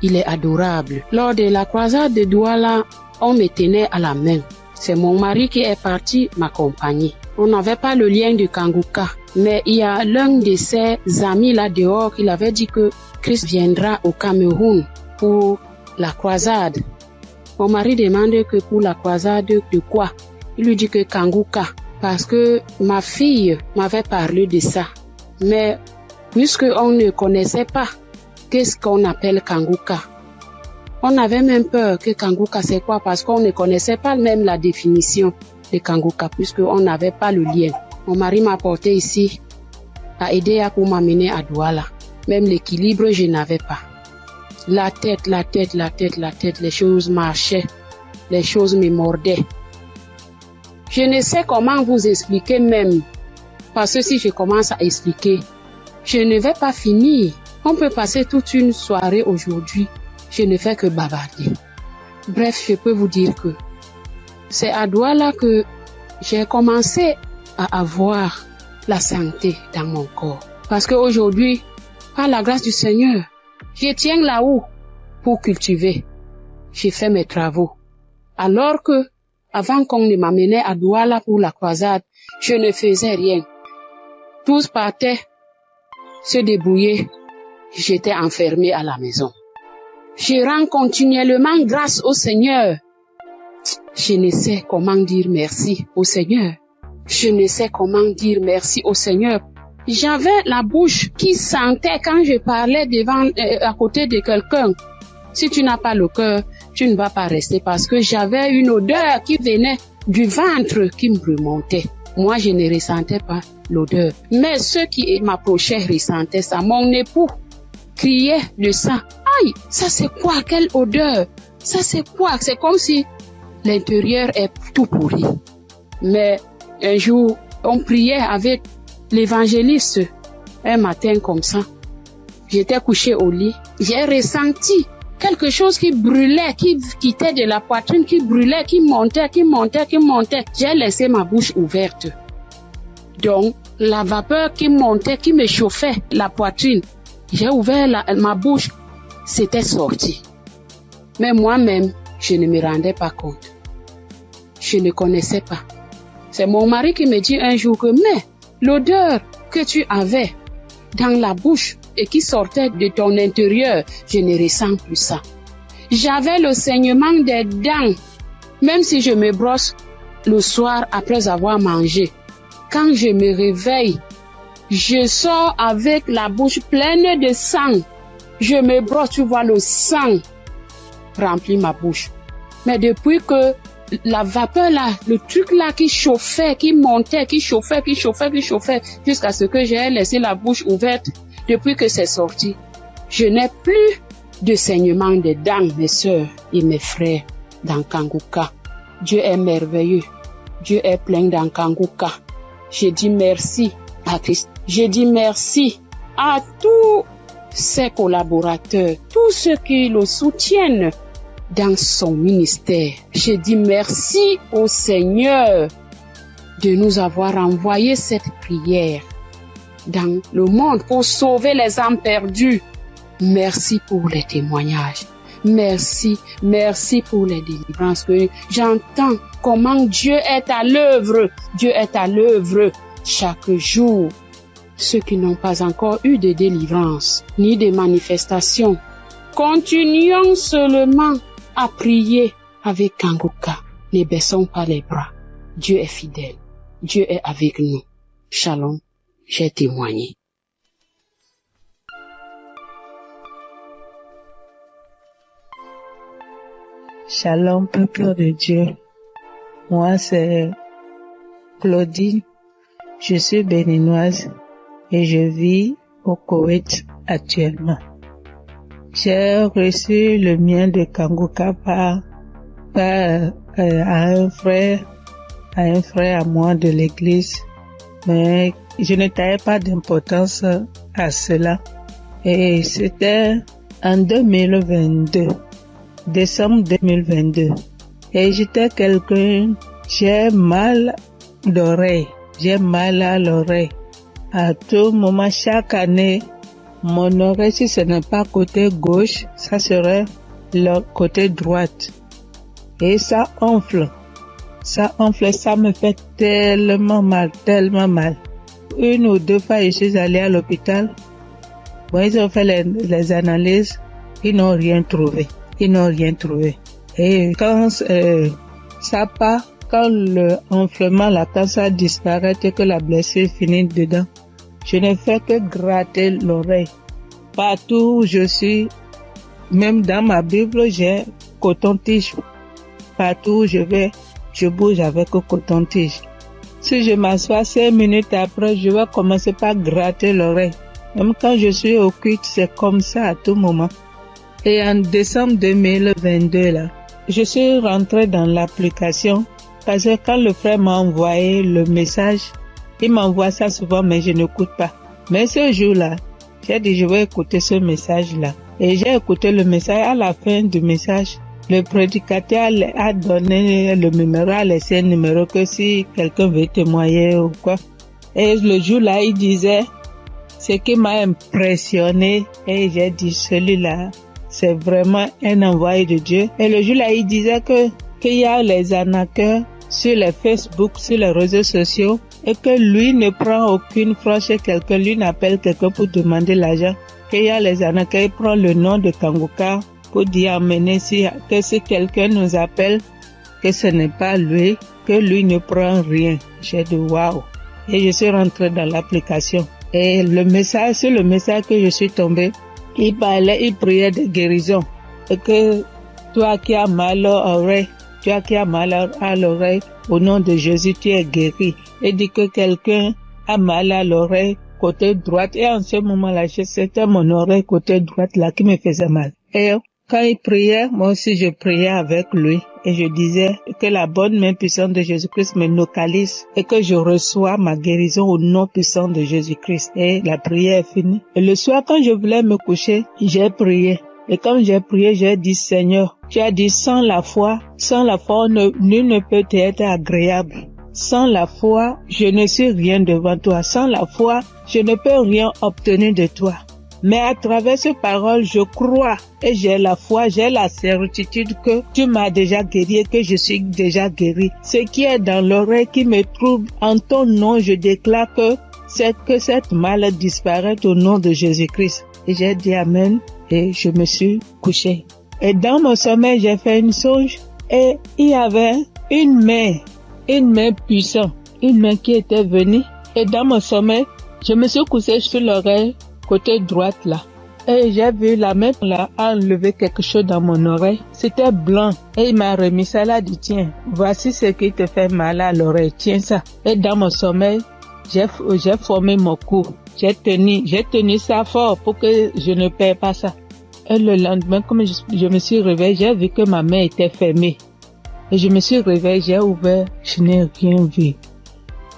il est adorable. Lors de la croisade de Douala, on me tenait à la main. C'est mon mari qui est parti m'accompagner. On n'avait pas le lien du Kanguka, mais il y a l'un de ses amis là dehors qui avait dit que Christ viendra au Cameroun pour la croisade. Mon mari demande que pour la croisade de quoi? Il lui dit que Kanguka, parce que ma fille m'avait parlé de ça. Mais puisque on ne connaissait pas qu'est-ce qu'on appelle Kanguka, on avait même peur que Kanguka c'est quoi, parce qu'on ne connaissait pas même la définition de Kanguka, puisqu'on n'avait pas le lien. Mon mari m'a porté ici, a aidé à pour m'amener à Douala. Même l'équilibre, je n'avais pas. La tête, les choses marchaient, les choses me mordaient. Je ne sais comment vous expliquer même, parce que si je commence à expliquer, je ne vais pas finir. On peut passer toute une soirée aujourd'hui, je ne fais que bavarder. Bref, je peux vous dire que c'est à Douala que j'ai commencé à avoir la santé dans mon corps. Parce qu'aujourd'hui, par la grâce du Seigneur, je tiens là-haut pour cultiver. J'ai fait mes travaux. Alors que, avant qu'on ne m'amenait à Douala pour la croisade, je ne faisais rien. Tous partaient se débrouiller. J'étais enfermée à la maison. Je rends continuellement grâce au Seigneur. Je ne sais comment dire merci au Seigneur. Je ne sais comment dire merci au Seigneur. J'avais la bouche qui sentait quand je parlais à côté de quelqu'un. Si tu n'as pas le cœur, tu ne vas pas rester, parce que j'avais une odeur qui venait du ventre qui me remontait. Moi, je ne ressentais pas l'odeur. Mais ceux qui m'approchaient ressentaient ça. Mon époux criait de ça. Aïe, ça c'est quoi? Quelle odeur? Ça c'est quoi? C'est comme si l'intérieur est tout pourri. Mais un jour, on priait avec l'évangéliste. Un matin comme ça, j'étais couchée au lit. J'ai ressenti quelque chose qui brûlait, qui quittait de la poitrine, qui brûlait, qui montait. J'ai laissé ma bouche ouverte. Donc, la vapeur qui montait, qui me chauffait la poitrine, j'ai ouvert ma bouche, c'était sorti. Mais moi-même, je ne me rendais pas compte. Je ne connaissais pas. C'est mon mari qui me dit un jour que, mais l'odeur que tu avais dans la bouche et qui sortait de ton intérieur, je ne ressens plus ça. J'avais le saignement des dents, même si je me brosse le soir après avoir mangé. Quand je me réveille, je sors avec la bouche pleine de sang. Je me brosse, tu vois, le sang remplit ma bouche. Mais depuis que la vapeur là, le truc là qui chauffait, qui montait, qui chauffait, jusqu'à ce que j'ai laissé la bouche ouverte, depuis que c'est sorti, je n'ai plus de saignement des dents, mes sœurs et mes frères dans Kanguka. Dieu est merveilleux. Dieu est plein dans Kanguka. Je dis merci à Christ. Je dis merci à tous ses collaborateurs, tous ceux qui le soutiennent dans son ministère. Je dis merci au Seigneur de nous avoir envoyé cette prière dans le monde pour sauver les âmes perdues. Merci pour les témoignages. Merci pour les délivrances que j'entends comment Dieu est à l'œuvre. Dieu est à l'œuvre chaque jour. Ceux qui n'ont pas encore eu de délivrance ni de manifestation, continuons seulement à prier avec Kanguka. Ne baissons pas les bras. Dieu est fidèle. Dieu est avec nous. Shalom, j'ai témoigné. Shalom, peuple de Dieu. Moi, c'est Claudine. Je suis béninoise et je vis au Koweït actuellement. J'ai reçu le mien de Kanguka par un frère à moi de l'église, mais je ne taillais pas d'importance à cela. Et c'était en 2022, décembre 2022. Et j'étais quelqu'un, j'ai mal d'oreille, j'ai mal à l'oreille. À tout moment, chaque année, mon oreille, si ce n'est pas côté gauche, ça serait le côté droite. Et ça enfle, ça me fait tellement mal. Une ou deux fois, je suis allée à l'hôpital. Bon, ils ont fait les analyses, ils n'ont rien trouvé. Et quand ça part, quand le enflement, quand ça disparaît et que la blessure finit dedans, je ne fais que gratter l'oreille. Partout où je suis, même dans ma Bible, j'ai coton-tige. Partout où je vais, je bouge avec le coton-tige. Si je m'assois 5 minutes après, je vais commencer par gratter l'oreille. Même quand je suis au culte, c'est comme ça à tout moment. Et en décembre 2022, là, je suis rentrée dans l'application parce que quand le frère m'a envoyé le message, il m'envoie ça souvent, mais je n'écoute pas. Mais ce jour-là, j'ai dit, je vais écouter ce message-là. Et j'ai écouté le message. À la fin du message, le prédicateur a donné le numéro, a laissé un numéro que si quelqu'un veut témoigner ou quoi. Et le jour-là, il disait, ce qui m'a impressionné, et j'ai dit, celui-là, c'est vraiment un envoyé de Dieu. Et le jour-là, il disait qu'il y a les arnaqueurs sur les Facebook, sur les réseaux sociaux, et que lui ne prend aucune franche chez quelqu'un, lui n'appelle quelqu'un pour demander l'argent. Qu'il y a les arnaqueurs, il prend le nom de Kanguka pour dire amener que si quelqu'un nous appelle, que ce n'est pas lui, que lui ne prend rien. J'ai dit waouh. Et je suis rentrée dans l'application. Et sur le message que je suis tombée, il priait de guérison. Et que toi qui as mal à l'oreille, au nom de Jésus, tu es guéri. Et dit que quelqu'un a mal à l'oreille côté droite. Et en ce moment-là, c'était mon oreille côté droite là qui me faisait mal. Et quand il priait, moi aussi je priais avec lui. Et je disais que la bonne main puissante de Jésus-Christ me localise et que je reçois ma guérison au nom puissant de Jésus-Christ. Et la prière est finie. Et le soir, quand je voulais me coucher, j'ai prié. Et quand j'ai prié, j'ai dit, Seigneur, tu as dit, sans la foi, nul ne peut être agréable. Sans la foi, je ne suis rien devant toi. Sans la foi, je ne peux rien obtenir de toi. Mais à travers ces paroles, je crois et j'ai la foi, j'ai la certitude que tu m'as déjà guéri et que je suis déjà guéri. Ce qui est dans l'oreille qui me trouble, en ton nom, je déclare que cette maladie disparaît au nom de Jésus-Christ. Et j'ai dit Amen et je me suis couché. Et dans mon sommeil, j'ai fait une songe et il y avait une main puissante, une main qui était venue. Et dans mon sommeil, je me suis couché sur l'oreille côté droite là. Et j'ai vu la main là enlever quelque chose dans mon oreille. C'était blanc. Et il m'a remis ça là, dit tiens, voici ce qui te fait mal à l'oreille, tiens ça. Et dans mon sommeil, j'ai formé mon cou. J'ai tenu ça fort pour que je ne perds pas ça. Et le lendemain, comme je me suis réveillée, j'ai vu que ma main était fermée. Et je me suis réveillée, j'ai ouvert, je n'ai rien vu.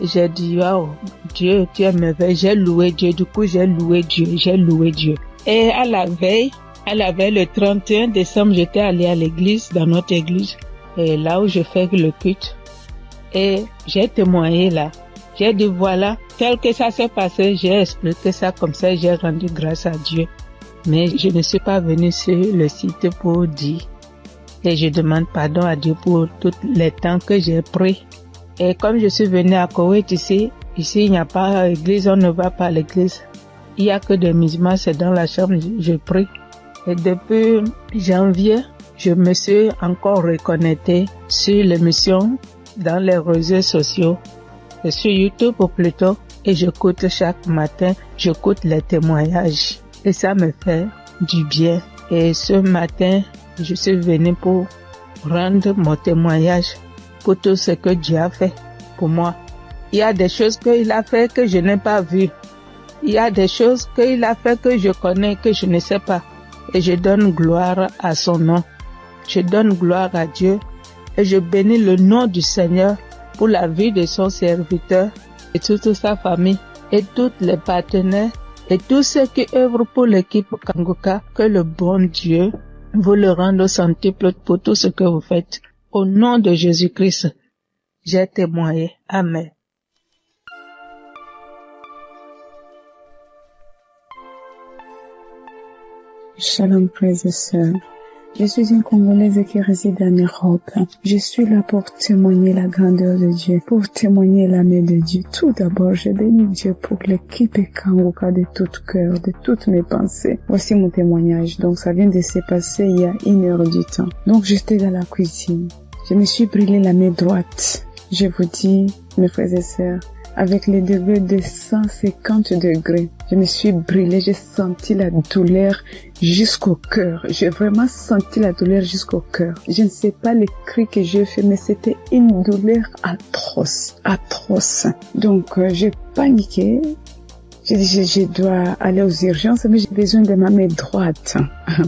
J'ai dit, waouh, Dieu, tu es merveilleux. J'ai loué Dieu. Du coup, j'ai loué Dieu. Et à la veille, le 31 décembre, j'étais allée à l'église, dans notre église, et là où je fais le culte. Et j'ai témoigné là. J'ai dit, voilà, tel que ça s'est passé, j'ai expliqué ça comme ça, j'ai rendu grâce à Dieu. Mais je ne suis pas venue sur le site pour dire. Et je demande pardon à Dieu pour tous les temps que j'ai pris. Et comme je suis venue à Koweït ici il n'y a pas d'église, on ne va pas à l'église. Il n'y a que des musulmans, c'est dans la chambre, je prie. Et depuis janvier, je me suis encore reconnectée sur l'émission dans les réseaux sociaux, et sur YouTube plutôt, et j'écoute chaque matin, j'écoute les témoignages. Et ça me fait du bien. Et ce matin, je suis venue pour rendre mon témoignage pour tout ce que Dieu a fait pour moi. Il y a des choses qu'il a fait que je n'ai pas vues. Il y a des choses qu'il a fait que je connais, que je ne sais pas. Et je donne gloire à son nom. Je donne gloire à Dieu et je bénis le nom du Seigneur pour la vie de son serviteur et toute sa famille et tous les partenaires et tous ceux qui œuvrent pour l'équipe Kangoka. Que le bon Dieu vous le rende au centuple pour tout ce que vous faites. Au nom de Jésus-Christ, j'ai témoigné. Amen. Shalom, frères et sœurs. Je suis une Congolaise qui réside en Europe. Je suis là pour témoigner la grandeur de Dieu, pour témoigner la main de Dieu. Tout d'abord, je bénis Dieu pour l'équipe Kangoka de tout cœur, de toutes mes pensées. Voici mon témoignage. Donc, ça vient de se passer il y a 1 heure du temps. Donc, j'étais dans la cuisine. Je me suis brûlé la main droite. Je vous dis, mes frères et sœurs, avec les degrés de 150 degrés. Je me suis brûlée, j'ai senti la douleur jusqu'au cœur. J'ai vraiment senti la douleur jusqu'au cœur. Je ne sais pas les cris que j'ai fait, mais c'était une douleur atroce, atroce. Donc, j'ai paniqué. J'ai dit, je dois aller aux urgences, mais j'ai besoin de ma main droite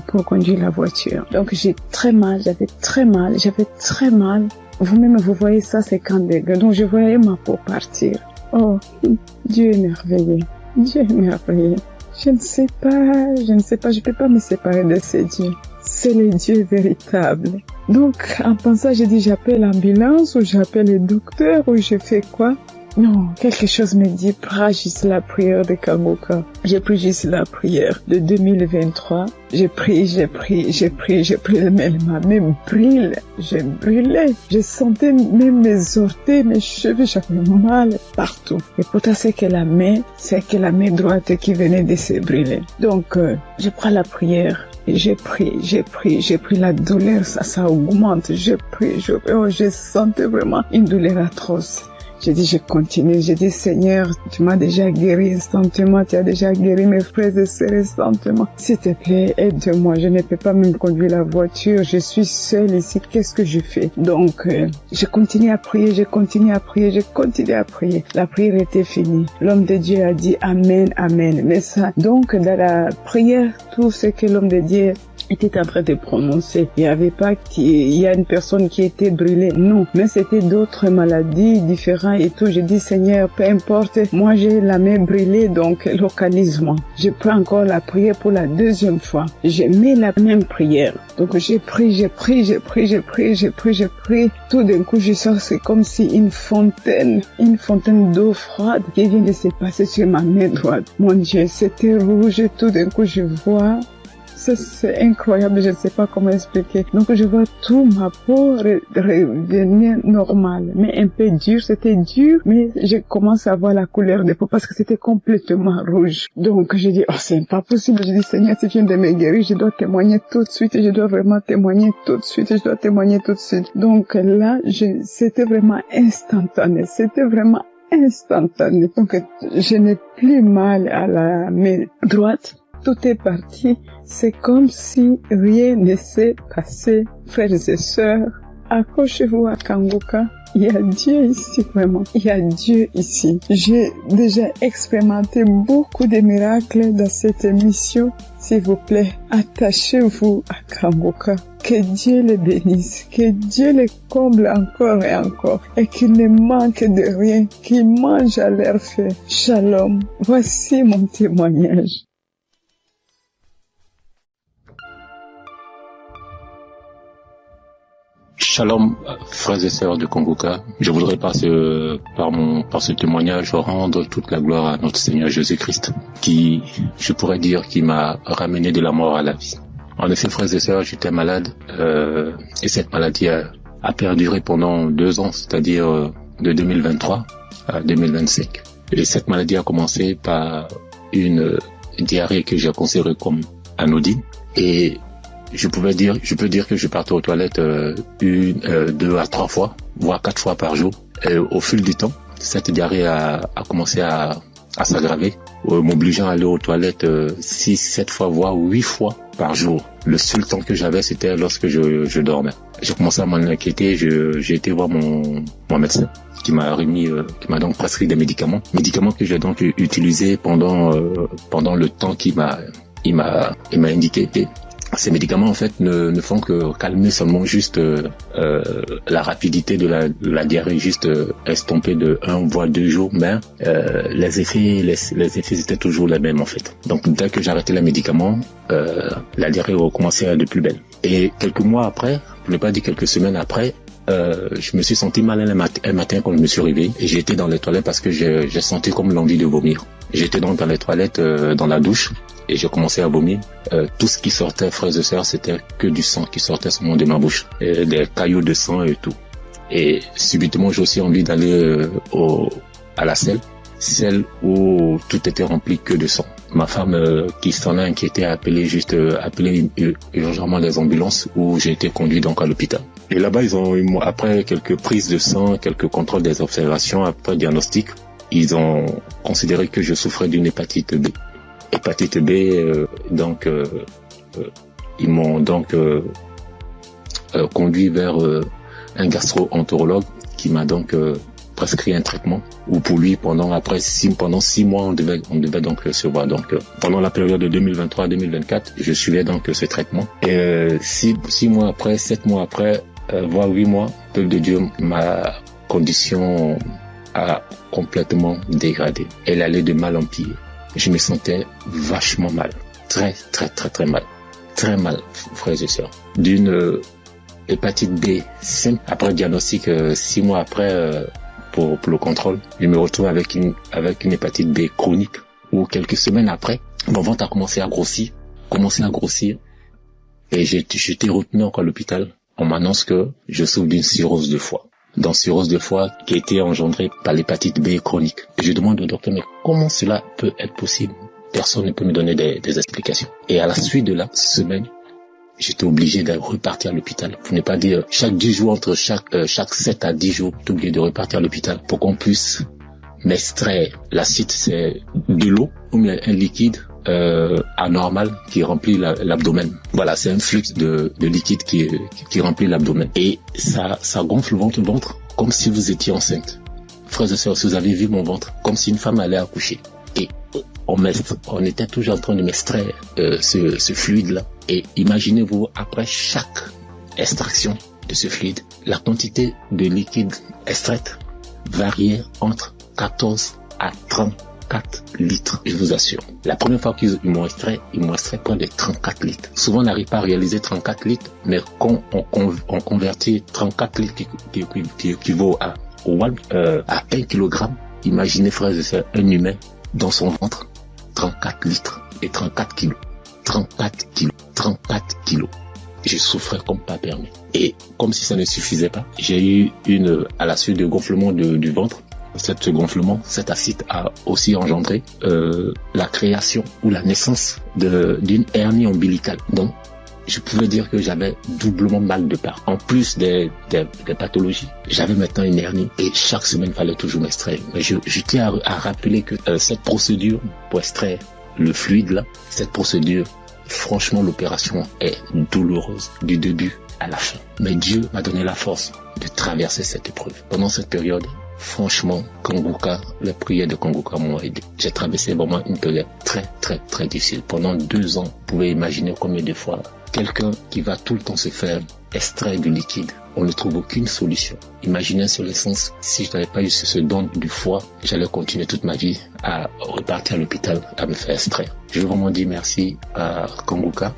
pour conduire la voiture. Donc, j'ai très mal, j'avais très mal. Vous-même, vous voyez ça, 50 degrés. Donc, je voyais ma peau partir. Oh, Dieu est merveilleux. Dieu est merveilleux. Je ne sais pas, je peux pas me séparer de ce Dieu. C'est le Dieu véritable. Donc, en pensant, j'ai dit, j'appelle l'ambulance ou j'appelle le docteur ou je fais quoi? Non, quelque chose me dit, prends juste la prière de Kangoka. J'ai pris juste la prière de 2023. J'ai pris, mais ma main brûle. Je brûlais. Je sentais même mes orteils, mes cheveux, j'avais mal partout. Et pourtant, c'est que la main droite qui venait de se brûler. Donc, je prends la prière. J'ai pris la douleur, ça augmente. Je sentais vraiment une douleur atroce. J'ai dit, je continue. J'ai dit, Seigneur, tu m'as déjà guéri instantanément. Tu as déjà guéri mes frères et sœurs instantanément. S'il te plaît, aide-moi. Je ne peux pas même conduire la voiture. Je suis seule ici. Qu'est-ce que je fais? Donc, je continue à prier. La prière était finie. L'homme de Dieu a dit Amen, Amen. Mais ça, donc, dans la prière, tout ce que l'homme de Dieu était en train de prononcer. Il n'y avait pas il y a une personne qui était brûlée. Non. Mais c'était d'autres maladies différentes et tout. J'ai dit, Seigneur, peu importe. Moi, j'ai la main brûlée, donc localise-moi. Je prends encore la prière pour la deuxième fois. J'ai mis la même prière. Donc, j'ai pris. Tout d'un coup, je sens, c'est comme si une fontaine d'eau froide qui vient de se passer sur ma main droite. Mon Dieu, c'était rouge. Tout d'un coup, je vois. C'est incroyable, je ne sais pas comment expliquer. Donc, je vois tout ma peau revenir normale, mais un peu dur. C'était dur, mais je commence à voir la couleur de peau parce que c'était complètement rouge. Donc, je dis, oh, c'est pas possible. Je dis, Seigneur, si tu viens de me guérir, je dois témoigner tout de suite. Je dois vraiment témoigner tout de suite. Donc, là, c'était vraiment instantané. Donc, je n'ai plus mal à la main droite. Tout est parti. C'est comme si rien ne s'est passé. Frères et sœurs, accrochez-vous à Kangoka. Il y a Dieu ici, vraiment. Il y a Dieu ici. J'ai déjà expérimenté beaucoup de miracles dans cette émission. S'il vous plaît, attachez-vous à Kangoka. Que Dieu le bénisse, que Dieu le comble encore et encore, et qu'il ne manque de rien, qu'il mange à leur faim. Shalom. Voici mon témoignage. Shalom, frères et sœurs de Kangoka. Je voudrais par ce témoignage rendre toute la gloire à notre Seigneur Jésus-Christ, qui m'a ramené de la mort à la vie. En effet, frères et sœurs, j'étais malade, et cette maladie a perduré pendant 2 ans, c'est-à-dire de 2023 à 2025. Et cette maladie a commencé par une diarrhée que j'ai considérée comme anodine, et je peux dire que je partais aux toilettes 2 à 3 fois, voire 4 fois par jour. Et au fil du temps, cette diarrhée a commencé à à s'aggraver, m'obligeant à aller aux toilettes 6, 7 fois, voire 8 fois par jour. Le seul temps que j'avais, c'était lorsque je dormais. J'ai commencé à m'en inquiéter, j'ai été voir mon médecin qui m'a remis, qui m'a donc prescrit des médicaments que j'ai donc utilisés pendant le temps qu'il m'a indiqué. Et ces médicaments en fait ne font que calmer seulement juste la rapidité de la diarrhée, juste estomper de 1 voire 2 jours, mais les effets étaient toujours les mêmes en fait. Donc dès que j'arrêtais les médicaments, la diarrhée recommençait de plus belle. Et quelques mois après, je ne vais pas dire quelques semaines après, je me suis senti mal un matin quand je me suis réveillé et j'ai été dans les toilettes parce que j'ai senti comme l'envie de vomir. J'étais donc dans les toilettes, dans la douche, et j'ai commencé à vomir. Tout ce qui sortait, frères et sœurs, c'était que du sang qui sortait seulement de ma bouche, des caillots de sang et tout. Et subitement, j'ai aussi envie d'aller à la selle, celle où tout était rempli que de sang. Ma femme, qui s'en a inquiété, a appelé urgemment les ambulances, où j'ai été conduit donc à l'hôpital. Et là-bas, après quelques prises de sang, quelques contrôles des observations, après diagnostic, ils ont considéré que je souffrais d'une hépatite B. Hépatite B, ils m'ont donc conduit vers un gastro-entérologue qui m'a donc prescrit un traitement où pour lui pendant 6 mois on devait donc se voir. Donc pendant la période de 2023-2024, je suivais donc ce traitement. Et 6 mois après, 7 mois après, voire 8 mois, peuple de Dieu, ma condition a complètement dégradé. Elle allait de mal en pire. Je me sentais vachement mal. Très, très, très, très mal. Très mal, frères et sœurs. D'une hépatite B simple, après diagnostic, 6 mois après, pour le contrôle, je me retrouve avec une hépatite B chronique, où quelques semaines après, mon ventre a commencé à grossir, et j'ai été retenu encore à l'hôpital. On m'annonce que je souffre d'une cirrhose de foie. Dans cirrhose de foie qui a été engendrée par l'hépatite B chronique. Et je demande au docteur, mais comment cela peut être possible? Personne ne peut me donner des explications. Et à la suite de la semaine, j'étais obligé de repartir à l'hôpital. Pour ne pas dire chaque 10 jours, entre chaque 7 à 10 jours, j'étais obligé de repartir à l'hôpital pour qu'on puisse m'extraire. L'acide, c'est de l'eau ou un liquide anormal qui remplit l'abdomen. Voilà, c'est un flux de liquide qui remplit l'abdomen. Et ça gonfle votre ventre comme si vous étiez enceinte. Frères et sœurs, si vous avez vu mon ventre, comme si une femme allait accoucher. Et on était toujours en train de m'extraire ce fluide-là. Et imaginez-vous, après chaque extraction de ce fluide, la quantité de liquide extraite variait entre 14 à 34 litres, je vous assure. La première fois qu'ils m'ont extrait près de 34 litres. Souvent, on n'arrive pas à réaliser 34 litres, mais quand on convertit 34 litres qui équivaut à 1 kilogramme, imaginez, frères et sœurs, un humain dans son ventre, 34 litres et 34 kilos. 34 kilos. Je souffrais comme pas permis. Et comme si ça ne suffisait pas, j'ai eu à la suite du gonflement du ventre, ce gonflement, cet acide a aussi engendré la création ou la naissance d'une hernie ombilicale. Donc, je pouvais dire que j'avais doublement mal de part. En plus des pathologies, j'avais maintenant une hernie et chaque semaine, il fallait toujours m'extraire. Mais je tiens à rappeler que cette procédure pour extraire le fluide là, cette procédure, franchement, l'opération est douloureuse du début à la fin. Mais Dieu m'a donné la force de traverser cette épreuve. Pendant cette période, franchement, Kanguka, les prières de Kanguka m'ont aidé. J'ai traversé vraiment une période très, très, très difficile. Pendant 2 ans, vous pouvez imaginer combien de fois quelqu'un qui va tout le temps se faire extraire du liquide, on ne trouve aucune solution. Imaginez sur l'essence, si je n'avais pas eu ce don du foie, j'allais continuer toute ma vie à repartir à l'hôpital, à me faire extraire. Je veux vraiment dire merci à Kanguka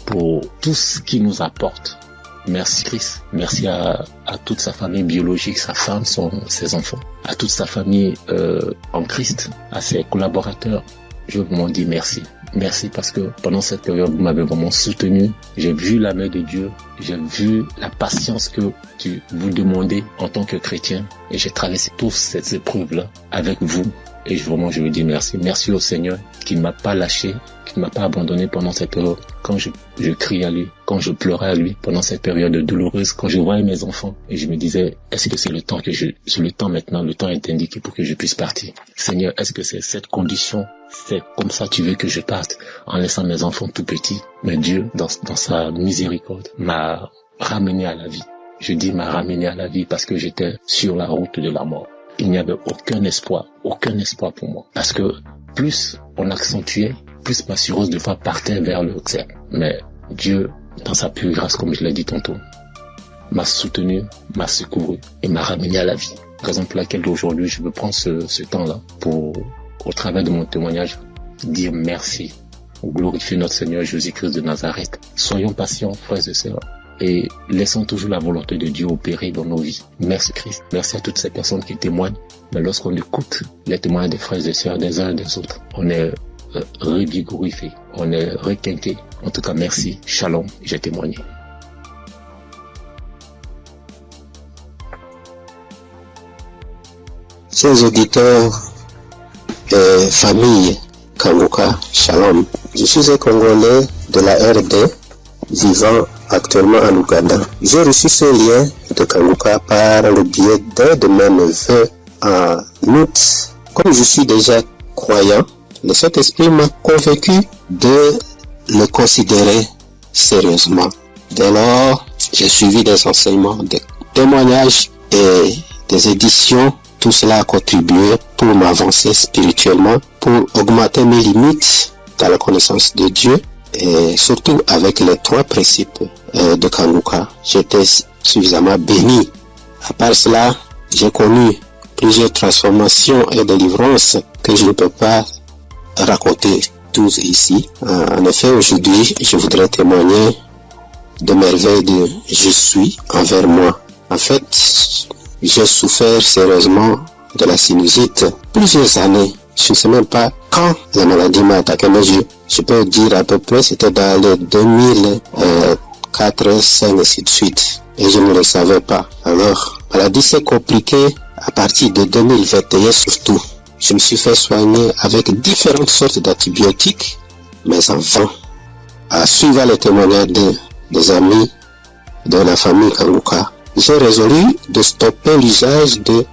pour tout ce qu'il nous apporte. Merci Christ, merci à toute sa famille biologique, sa femme, ses enfants, à toute sa famille en Christ, à ses collaborateurs. Je veux vraiment dire merci. Merci parce que pendant cette période, vous m'avez vraiment soutenu. J'ai vu la main de Dieu. J'ai vu la patience que vous demandez en tant que chrétien. Et j'ai traversé toutes ces épreuves-là avec vous. Et vraiment, je lui dis merci. Merci au Seigneur qui ne m'a pas lâché, qui ne m'a pas abandonné pendant cette période. Quand je criais à lui, quand je pleurais à lui, pendant cette période douloureuse, quand je voyais mes enfants, et je me disais, est-ce que c'est le temps c'est le temps maintenant, le temps est indiqué pour que je puisse partir. Seigneur, est-ce que c'est cette condition, c'est comme ça tu veux que je parte, en laissant mes enfants tout petits? Mais Dieu, dans sa miséricorde, m'a ramené à la vie. Je dis m'a ramené à la vie parce que j'étais sur la route de la mort. Il n'y avait aucun espoir pour moi. Parce que plus on accentuait, plus ma cirrhose de foie partait vers le cercle. Mais Dieu, dans sa pure grâce, comme je l'ai dit tantôt, m'a soutenu, m'a secouru et m'a ramené à la vie. Raison pour laquelle aujourd'hui je veux prendre ce temps-là pour, au travers de mon témoignage, dire merci, glorifier notre Seigneur Jésus-Christ de Nazareth. Soyons patients, frères et sœurs, et laissons toujours la volonté de Dieu opérer dans nos vies. Merci Christ. Merci à toutes ces personnes qui témoignent. Mais lorsqu'on écoute les témoignages des frères et sœurs des uns et des autres, on est revigorifié, on est requinqué. En tout cas, merci. Shalom, j'ai témoigné. Chers auditeurs et famille Kanguka, Shalom. Je suis un Congolais de la RD vivant actuellement en Ouganda. J'ai reçu ce lien de Kanguka par le biais d'un de mes neveux en août. Comme je suis déjà croyant, le Saint-Esprit m'a convaincu de le considérer sérieusement. Dès lors, j'ai suivi des enseignements, des témoignages et des éditions. Tout cela a contribué pour m'avancer spirituellement, pour augmenter mes limites dans la connaissance de Dieu et surtout avec les 3 principes de Kanguka. J'étais suffisamment béni. À part cela, j'ai connu plusieurs transformations et délivrances que je ne peux pas raconter tous ici. En effet, aujourd'hui, je voudrais témoigner de merveilles de je suis envers moi. En fait, j'ai souffert sérieusement de la sinusite plusieurs années. Je ne sais même pas quand la maladie m'a attaqué, mais je peux dire à peu près c'était dans les 2004, 2005 et ainsi de suite. Et je ne le savais pas. Alors, la maladie s'est compliquée à partir de 2021 surtout. Je me suis fait soigner avec différentes sortes d'antibiotiques, mais en vain. À suivre les témoignages des amis de la famille Kanguka, j'ai résolu de stopper l'usage de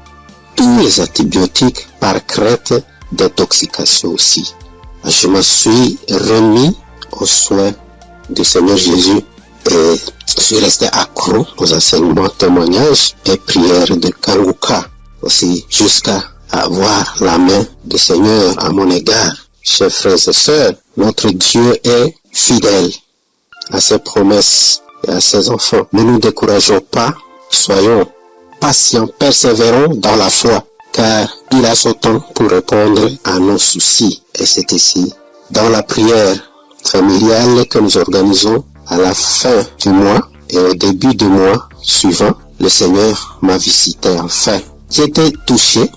tous les antibiotiques par crainte d'intoxication aussi. Je me suis remis aux soins du Seigneur Jésus et je suis resté accro aux enseignements, témoignages et prières de Kanguka aussi jusqu'à avoir la main du Seigneur à mon égard. Chers frères et sœurs, notre Dieu est fidèle à ses promesses et à ses enfants. Ne nous décourageons pas. Soyons patients, persévérons dans la foi, car il a son temps pour répondre à nos soucis. Et c'est ici, dans la prière familiale que nous organisons à la fin du mois et au début du mois suivant, le Seigneur m'a visité enfin. J'ai été touché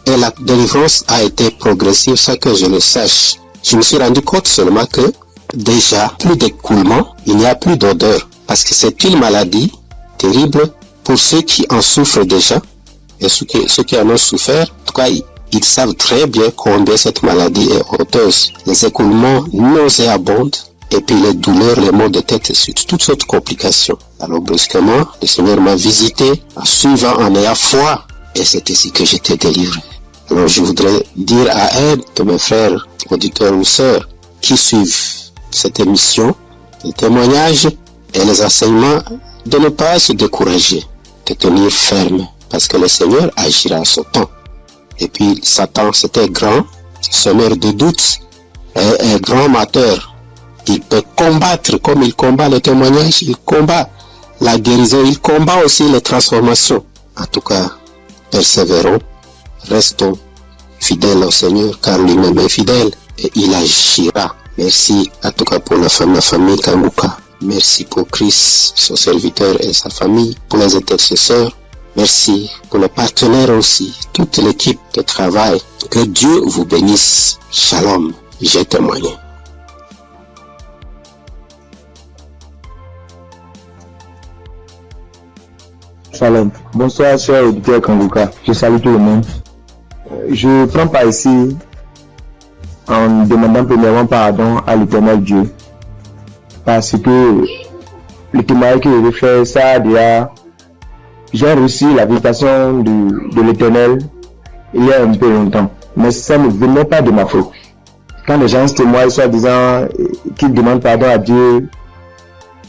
et la délivrance a été progressive sans que je le sache. Je me suis rendu compte seulement que déjà, plus d'écoulement, il n'y a plus d'odeur, parce que c'est une maladie terrible. Pour ceux qui en souffrent déjà, et ceux qui en ont souffert, en tout cas, ils savent très bien combien cette maladie est honteuse. Les écoulements nauséabonds, et puis les douleurs, les maux de tête, et toutes sortes de complications. Alors brusquement, le Seigneur m'a visité, en suivant, en ayant foi, et c'est ici que j'étais délivré. Alors je voudrais dire à un de mes frères, auditeurs ou sœurs, qui suivent cette émission, les témoignages et les enseignements, de ne pas se décourager, de tenir ferme, parce que le Seigneur agira à son temps. Et puis Satan, c'était grand, semeur de doutes, un grand amateur. Il peut combattre comme il combat le témoignage, il combat la guérison, il combat aussi les transformations. En tout cas, persévérons, restons fidèles au Seigneur, car lui-même est fidèle et il agira. Merci en tout cas pour la famille Kanguka. Merci pour Christ, son serviteur et sa famille, pour les intercesseurs. Merci pour les partenaires aussi, toute l'équipe de travail. Que Dieu vous bénisse. Shalom, j'ai témoigné. Shalom. Bonsoir, chers auditeurs Kanguka. Je salue tout le monde. je prends part ici en demandant premièrement pardon à l'Éternel Dieu. Parce que le témoignage que je vais faire, ça déjà, j'ai reçu la visitation de l'Éternel il y a un peu longtemps. Mais ça ne venait pas de ma faute. Quand les gens se témoignent, soit disant qu'ils demandent pardon à Dieu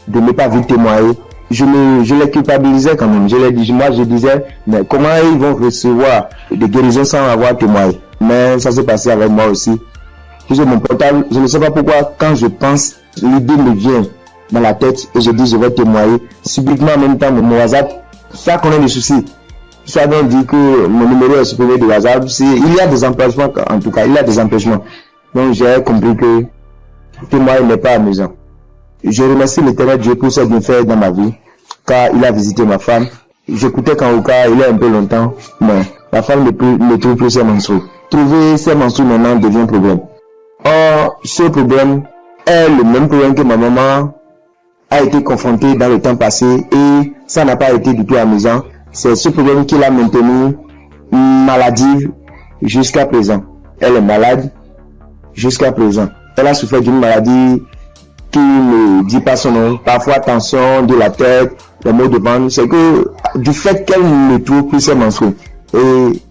de ne pas vite témoigner, je les culpabilisais quand même. Je disais, mais comment ils vont recevoir des guérisons sans avoir témoigné? Mais ça s'est passé avec moi aussi. J'ai mon portable, je ne sais pas pourquoi, quand je pense, l'idée me vient dans la tête et je dis je vais témoigner. Subitement en même temps, mon WhatsApp, ça connaît des soucis. Ça veut dire que mon numéro est supprimé de WhatsApp. Il y a des empêchements, en tout cas, il y a des empêchements. Donc j'ai compris que témoigner n'est pas amusant. Je remercie l'Éternel Dieu pour ce bienfait dans ma vie, car il a visité ma femme. J'écoutais Kangoka il y a un peu longtemps, mais la femme ne trouve plus ses menstrues. Trouver ses menstrues maintenant devient un problème. Or, ce problème est le même problème que ma maman a été confrontée dans le temps passé et ça n'a pas été du tout amusant. C'est ce problème qui l'a maintenue maladive jusqu'à présent. Elle est malade jusqu'à présent. Elle a souffert d'une maladie qui ne dit pas son nom. Parfois tension de la tête, les maux de ventre. C'est que du fait qu'elle ne trouve plus ses menstrues. Et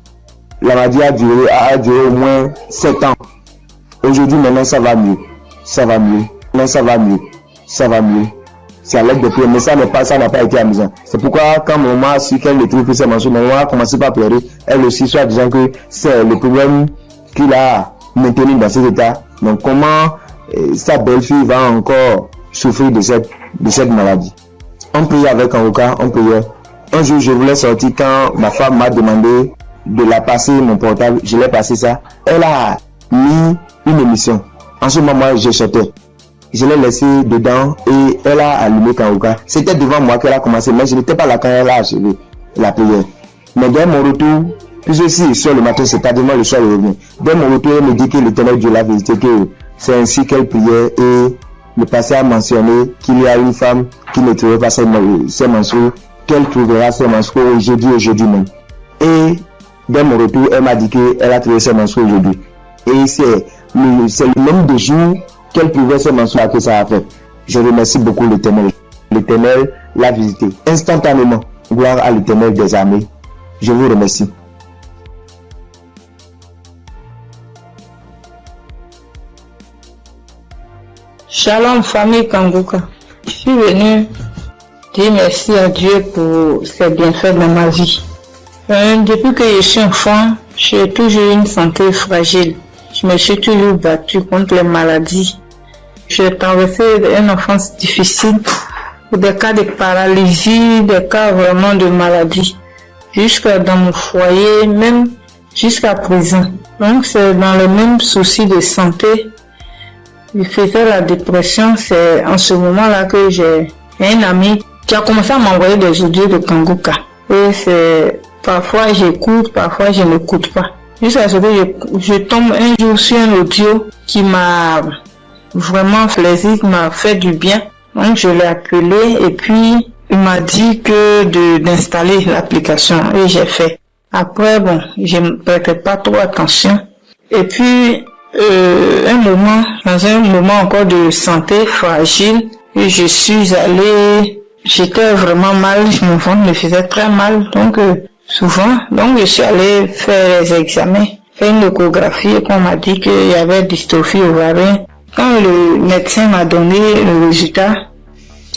la maladie a duré au moins 7 ans. Aujourd'hui, maintenant, ça va mieux. Ça va mieux. Maintenant, ça va mieux. Ça va mieux. C'est à l'aide de prière, mais ça n'a pas été amusant. C'est pourquoi, quand mon maman a su qu'elle ne trouve plus ses menstrues, mon maman a commencé par pleurer. Elle aussi, soit disant que c'est le problème qu'il a maintenu dans cet état. Donc, comment sa belle-fille va encore souffrir de cette maladie? On priait avec Kangoka, on priait. Un jour, je voulais sortir quand ma femme m'a demandé de la passer mon portable. Je l'ai passé ça. Elle a mis une émission. En ce moment, je sortais. Je l'ai laissé dedans et elle a allumé Kangoka. C'était devant moi qu'elle a commencé, mais je n'étais pas là quand elle a achevé la prière. Mais dès mon retour, puisque si sur le matin, c'est tardivement le soir, je reviens. Dès mon retour, elle me dit que l'Éternel Dieu l'a visité, que c'est ainsi qu'elle priait et le passé a mentionné qu'il y a une femme qui ne trouvait pas ses menstrues, qu'elle trouvera ses menstrues aujourd'hui même. Et dès mon retour, elle m'a dit qu'elle a trouvé ses menstrues aujourd'hui. Et c'est le nombre de jours qu'elle pouvait se menstruer que ça a fait. Je remercie beaucoup l'Éternel. L'Éternel l'a visité instantanément. Gloire à l'Éternel des armées. Je vous remercie. Shalom famille Kangoka. Je suis venu dire merci à Dieu pour ses bienfaits dans ma vie. Depuis que je suis enfant, j'ai toujours une santé fragile. Je me suis toujours battue contre les maladies. J'ai traversé une enfance difficile, des cas de paralysie, des cas vraiment de maladie. Jusqu'à dans mon foyer, même jusqu'à présent. Donc c'est dans le même souci de santé. Je faisais la dépression, c'est en ce moment-là que j'ai un ami qui a commencé à m'envoyer des audios de Kangoka. Et c'est parfois j'écoute, parfois je n'écoute pas. Jusqu'à ce que je tombe un jour sur un audio qui m'a vraiment plaisir, qui m'a fait du bien. Donc je l'ai appelé et puis il m'a dit que d'installer l'application et j'ai fait. Après bon, je ne prêtais pas trop attention. Et puis dans un moment encore de santé fragile, et je suis allée, j'étais vraiment mal, mon ventre me faisait très mal, donc souvent, donc je suis allée faire les examens, faire une échographie et qu'on m'a dit qu'il y avait dystrophie ovarienne. Quand le médecin m'a donné le résultat,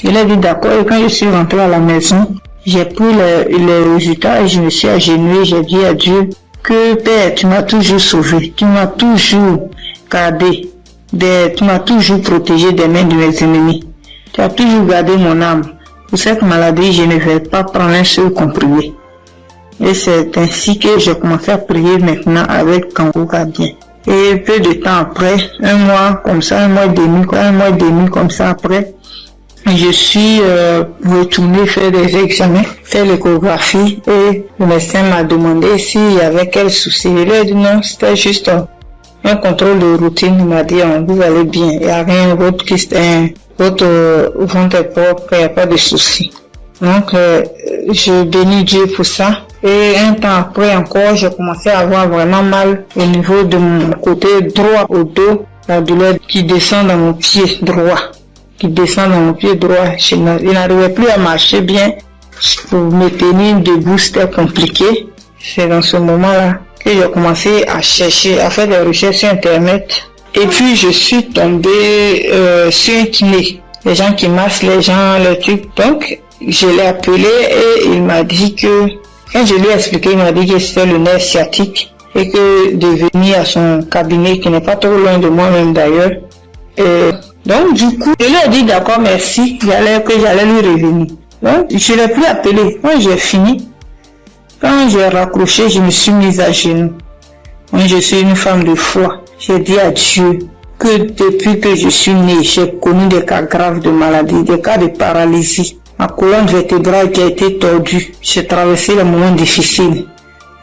il a dit d'accord, et quand je suis rentrée à la maison, j'ai pris les résultats et je me suis agenouillée, j'ai dit à Dieu que Père, tu m'as toujours sauvé, tu m'as toujours gardé, tu m'as toujours protégé des mains de mes ennemis, tu as toujours gardé mon âme. Pour cette maladie, je ne vais pas prendre un seul comprimé. Et c'est ainsi que j'ai commencé à prier maintenant avec Kangoka bien. Et peu de temps après, un mois et demi comme ça après, je suis retournée faire des examens, faire l'échographie et le médecin m'a demandé s'il y avait quel souci. Il a dit non, c'était juste un contrôle de routine. Il m'a dit vous allez bien, il n'y a rien, votre ventre est propre, il n'y a pas de souci. Donc je bénis Dieu pour ça Et un temps après encore, j'ai commencé à avoir vraiment mal au niveau de mon côté droit au dos, la douleur qui descend dans mon pied droit. Je n'arrivais plus à marcher bien. Pour me tenir debout, c'était compliqué. C'est dans ce moment-là que j'ai commencé à chercher, à faire des recherches sur Internet. Et puis, je suis tombée sur un kiné. Les gens qui massent les gens, le truc. Donc, je l'ai appelé et il m'a dit que, quand je lui ai expliqué, il m'a dit que c'était le nerf sciatique et que de venir à son cabinet, qui n'est pas trop loin de moi-même d'ailleurs. Et donc, du coup, je lui ai dit d'accord, merci, que j'allais lui revenir. Donc, je ne l'ai plus appelé. Quand j'ai fini, quand j'ai raccroché, je me suis mise à genoux. Moi, je suis une femme de foi. J'ai dit à Dieu que depuis que je suis née, j'ai connu des cas graves de maladie, des cas de paralysie. Ma colonne vertébrale qui a été tordue. J'ai traversé les moments difficiles.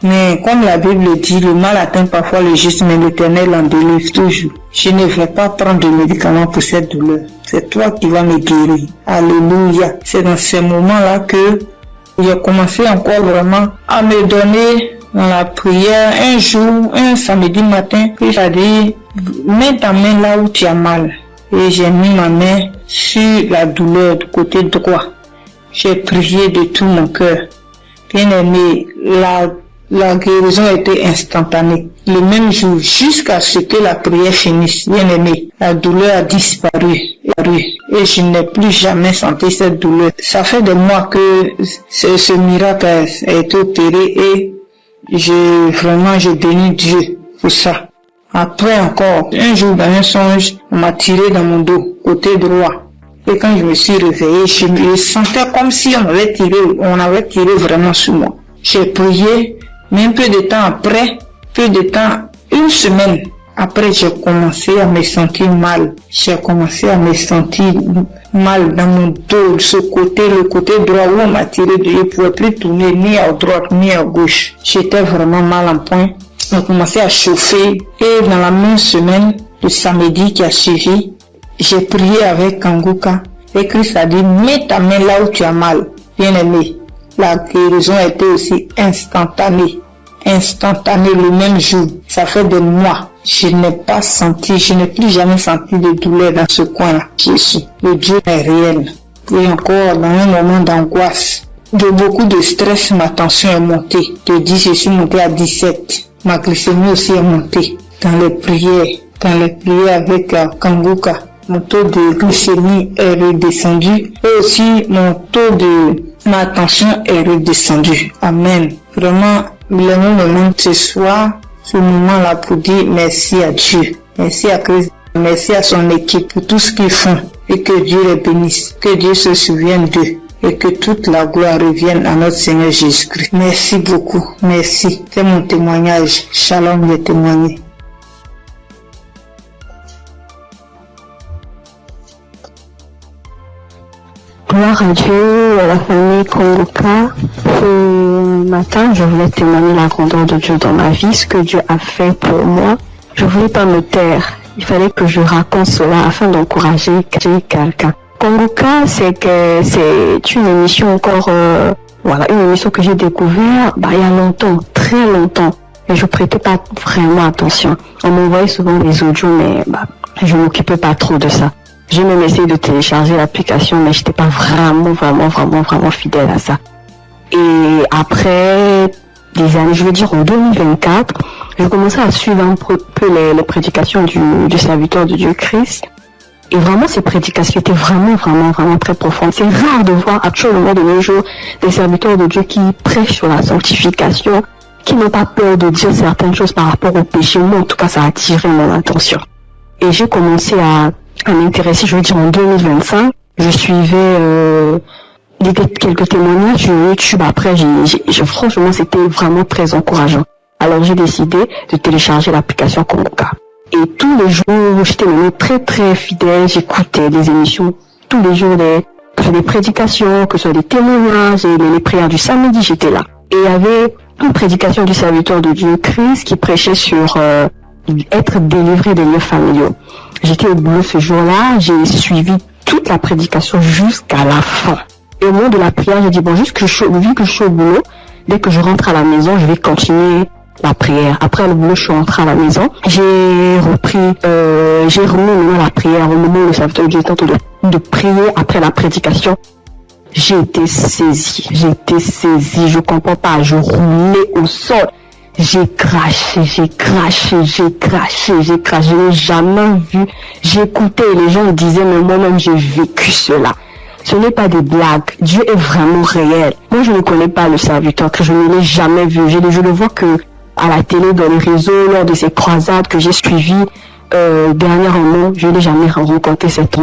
Mais comme la Bible dit, le mal atteint parfois le juste, mais l'Éternel en délivre toujours. Je ne vais pas prendre de médicaments pour cette douleur. C'est toi qui vas me guérir. Alléluia. C'est dans ces moments-là que j'ai commencé encore vraiment à me donner dans la prière. Un jour, un samedi matin, il a dit, mets ta main là où tu as mal. Et j'ai mis ma main sur la douleur du côté droit. J'ai prié de tout mon cœur. Bien aimé, la guérison a été instantanée. Le même jour, jusqu'à ce que la prière finisse, bien aimé, la douleur a disparu. Et je n'ai plus jamais senti cette douleur. Ça fait des mois que ce miracle a été opéré et je bénis Dieu pour ça. Après encore, un jour dans un songe, on m'a tiré dans mon dos, côté droit. Et quand je me suis réveillé, je me sentais comme si on avait tiré vraiment sur moi. J'ai prié, mais un peu de temps après, une semaine après, j'ai commencé à me sentir mal. J'ai commencé à me sentir mal dans mon dos, le côté droit où on m'a tiré, je ne pouvais plus tourner ni à droite ni à gauche. J'étais vraiment mal en point. On commençait à chauffer et dans la même semaine, le samedi qui a suivi, j'ai prié avec Kanguka et Christ a dit, mets ta main là où tu as mal. Bien aimé, la guérison a été aussi instantanée le même jour. Ça fait des mois. Je n'ai plus jamais senti de douleur dans ce coin-là. Jésus, le Dieu est réel. Et encore, dans un moment d'angoisse, de beaucoup de stress, ma tension est montée. De 10, je suis montée à 17. Ma glycémie aussi est montée. Dans les prières avec Kanguka, mon taux de glycémie est redescendu. Et aussi, ma tension est redescendue. Amen. Vraiment, le moment ce soir, ce moment-là pour dire merci à Dieu. Merci à Christ. Merci à son équipe pour tout ce qu'ils font. Et que Dieu les bénisse. Que Dieu se souvienne d'eux. Et que toute la gloire revienne à notre Seigneur Jésus-Christ. Merci beaucoup. Merci. C'est mon témoignage. Shalom, j'ai témoigné. Gloire à Dieu, à la famille Kanguka. Ce matin, je voulais témoigner la grandeur de Dieu dans ma vie, ce que Dieu a fait pour moi. Je voulais pas me taire. Il fallait que je raconte cela afin d'encourager quelqu'un. Kanguka, c'est une émission encore, une émission que j'ai découvert, il y a longtemps, très longtemps. Et je prêtais pas vraiment attention. On m'envoyait souvent des audios, mais je m'occupais pas trop de ça. J'ai même essayé de télécharger l'application, mais j'étais pas vraiment fidèle à ça. Et après des années, je veux dire en 2024, j'ai commencé à suivre un peu les prédications du serviteur de Dieu Christ. Et vraiment, ces prédications étaient vraiment très profondes. C'est rare de voir actuellement de nos jours des serviteurs de Dieu qui prêchent sur la sanctification, qui n'ont pas peur de dire certaines choses par rapport au péché. Moi, en tout cas, ça a attiré mon attention. Et j'ai commencé à m'intéresser, je veux dire en 2025. Je suivais quelques témoignages sur YouTube. Après, franchement, c'était vraiment très encourageant. Alors, j'ai décidé de télécharger l'application Kanguka. Et tous les jours, j'étais vraiment très fidèle. J'écoutais des émissions tous les jours, que ce soit des prédications, que ce soit des témoignages, et les prières du samedi, j'étais là. Et il y avait une prédication du serviteur de Dieu Christ qui prêchait sur être délivré des liens familiaux. J'étais au boulot ce jour-là, j'ai suivi toute la prédication jusqu'à la fin. Et au moment de la prière, j'ai dit, vu que je suis au boulot, dès que je rentre à la maison, je vais continuer la prière. Après le boulot, je suis rentrée à la maison. J'ai remis la prière au moment où le serviteur de Dieu est en train de prier après la prédication. J'ai été saisie. Je comprends pas. Je roulais au sol. J'ai craché. Je n'ai jamais vu. J'écoutais et les gens disaient, mais moi-même j'ai vécu cela. Ce n'est pas des blagues. Dieu est vraiment réel. Moi, je ne connais pas le serviteur, que je ne l'ai jamais vu. Je le vois que à la télé, dans les réseaux, lors de ces croisades que j'ai suivies dernièrement, je n'ai jamais rencontré cet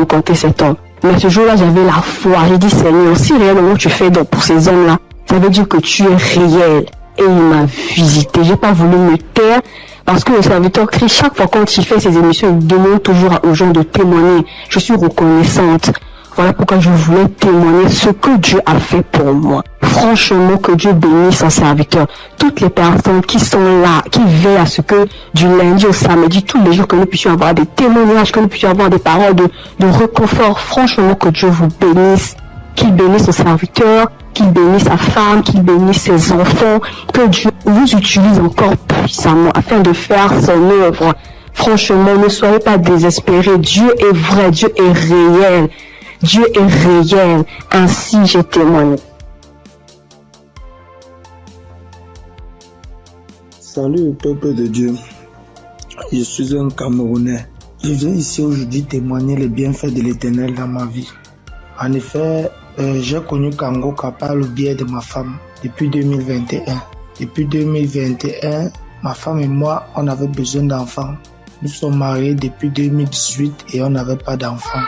homme. Mais ce jour-là, j'avais la foi. J'ai dit, Seigneur, si réellement tu fais donc pour ces hommes-là, ça veut dire que tu es réel. Et il m'a visité. J'ai pas voulu me taire parce que le serviteur Christ, chaque fois quand il fait ses émissions, il demande toujours aux gens de témoigner. Je suis reconnaissante. Voilà pourquoi je voulais témoigner ce que Dieu a fait pour moi. Franchement, que Dieu bénisse son serviteur. Toutes les personnes qui sont là, qui veillent à ce que du lundi au samedi, tous les jours, que nous puissions avoir des témoignages, que nous puissions avoir des paroles de réconfort. Franchement, que Dieu vous bénisse. Qu'il bénisse son serviteur, qu'il bénisse sa femme, qu'il bénisse ses enfants. Que Dieu vous utilise encore puissamment afin de faire son œuvre. Franchement, ne soyez pas désespérés. Dieu est vrai, Dieu est réel. Dieu est réel, ainsi j'ai témoigné. Salut peuple de Dieu, je suis un Camerounais. Je viens ici aujourd'hui témoigner les bienfaits de l'Éternel dans ma vie. En effet, j'ai connu Kangoka par le biais de ma femme depuis 2021. Depuis 2021, ma femme et moi, on avait besoin d'enfants. Nous sommes mariés depuis 2018 et on n'avait pas d'enfants.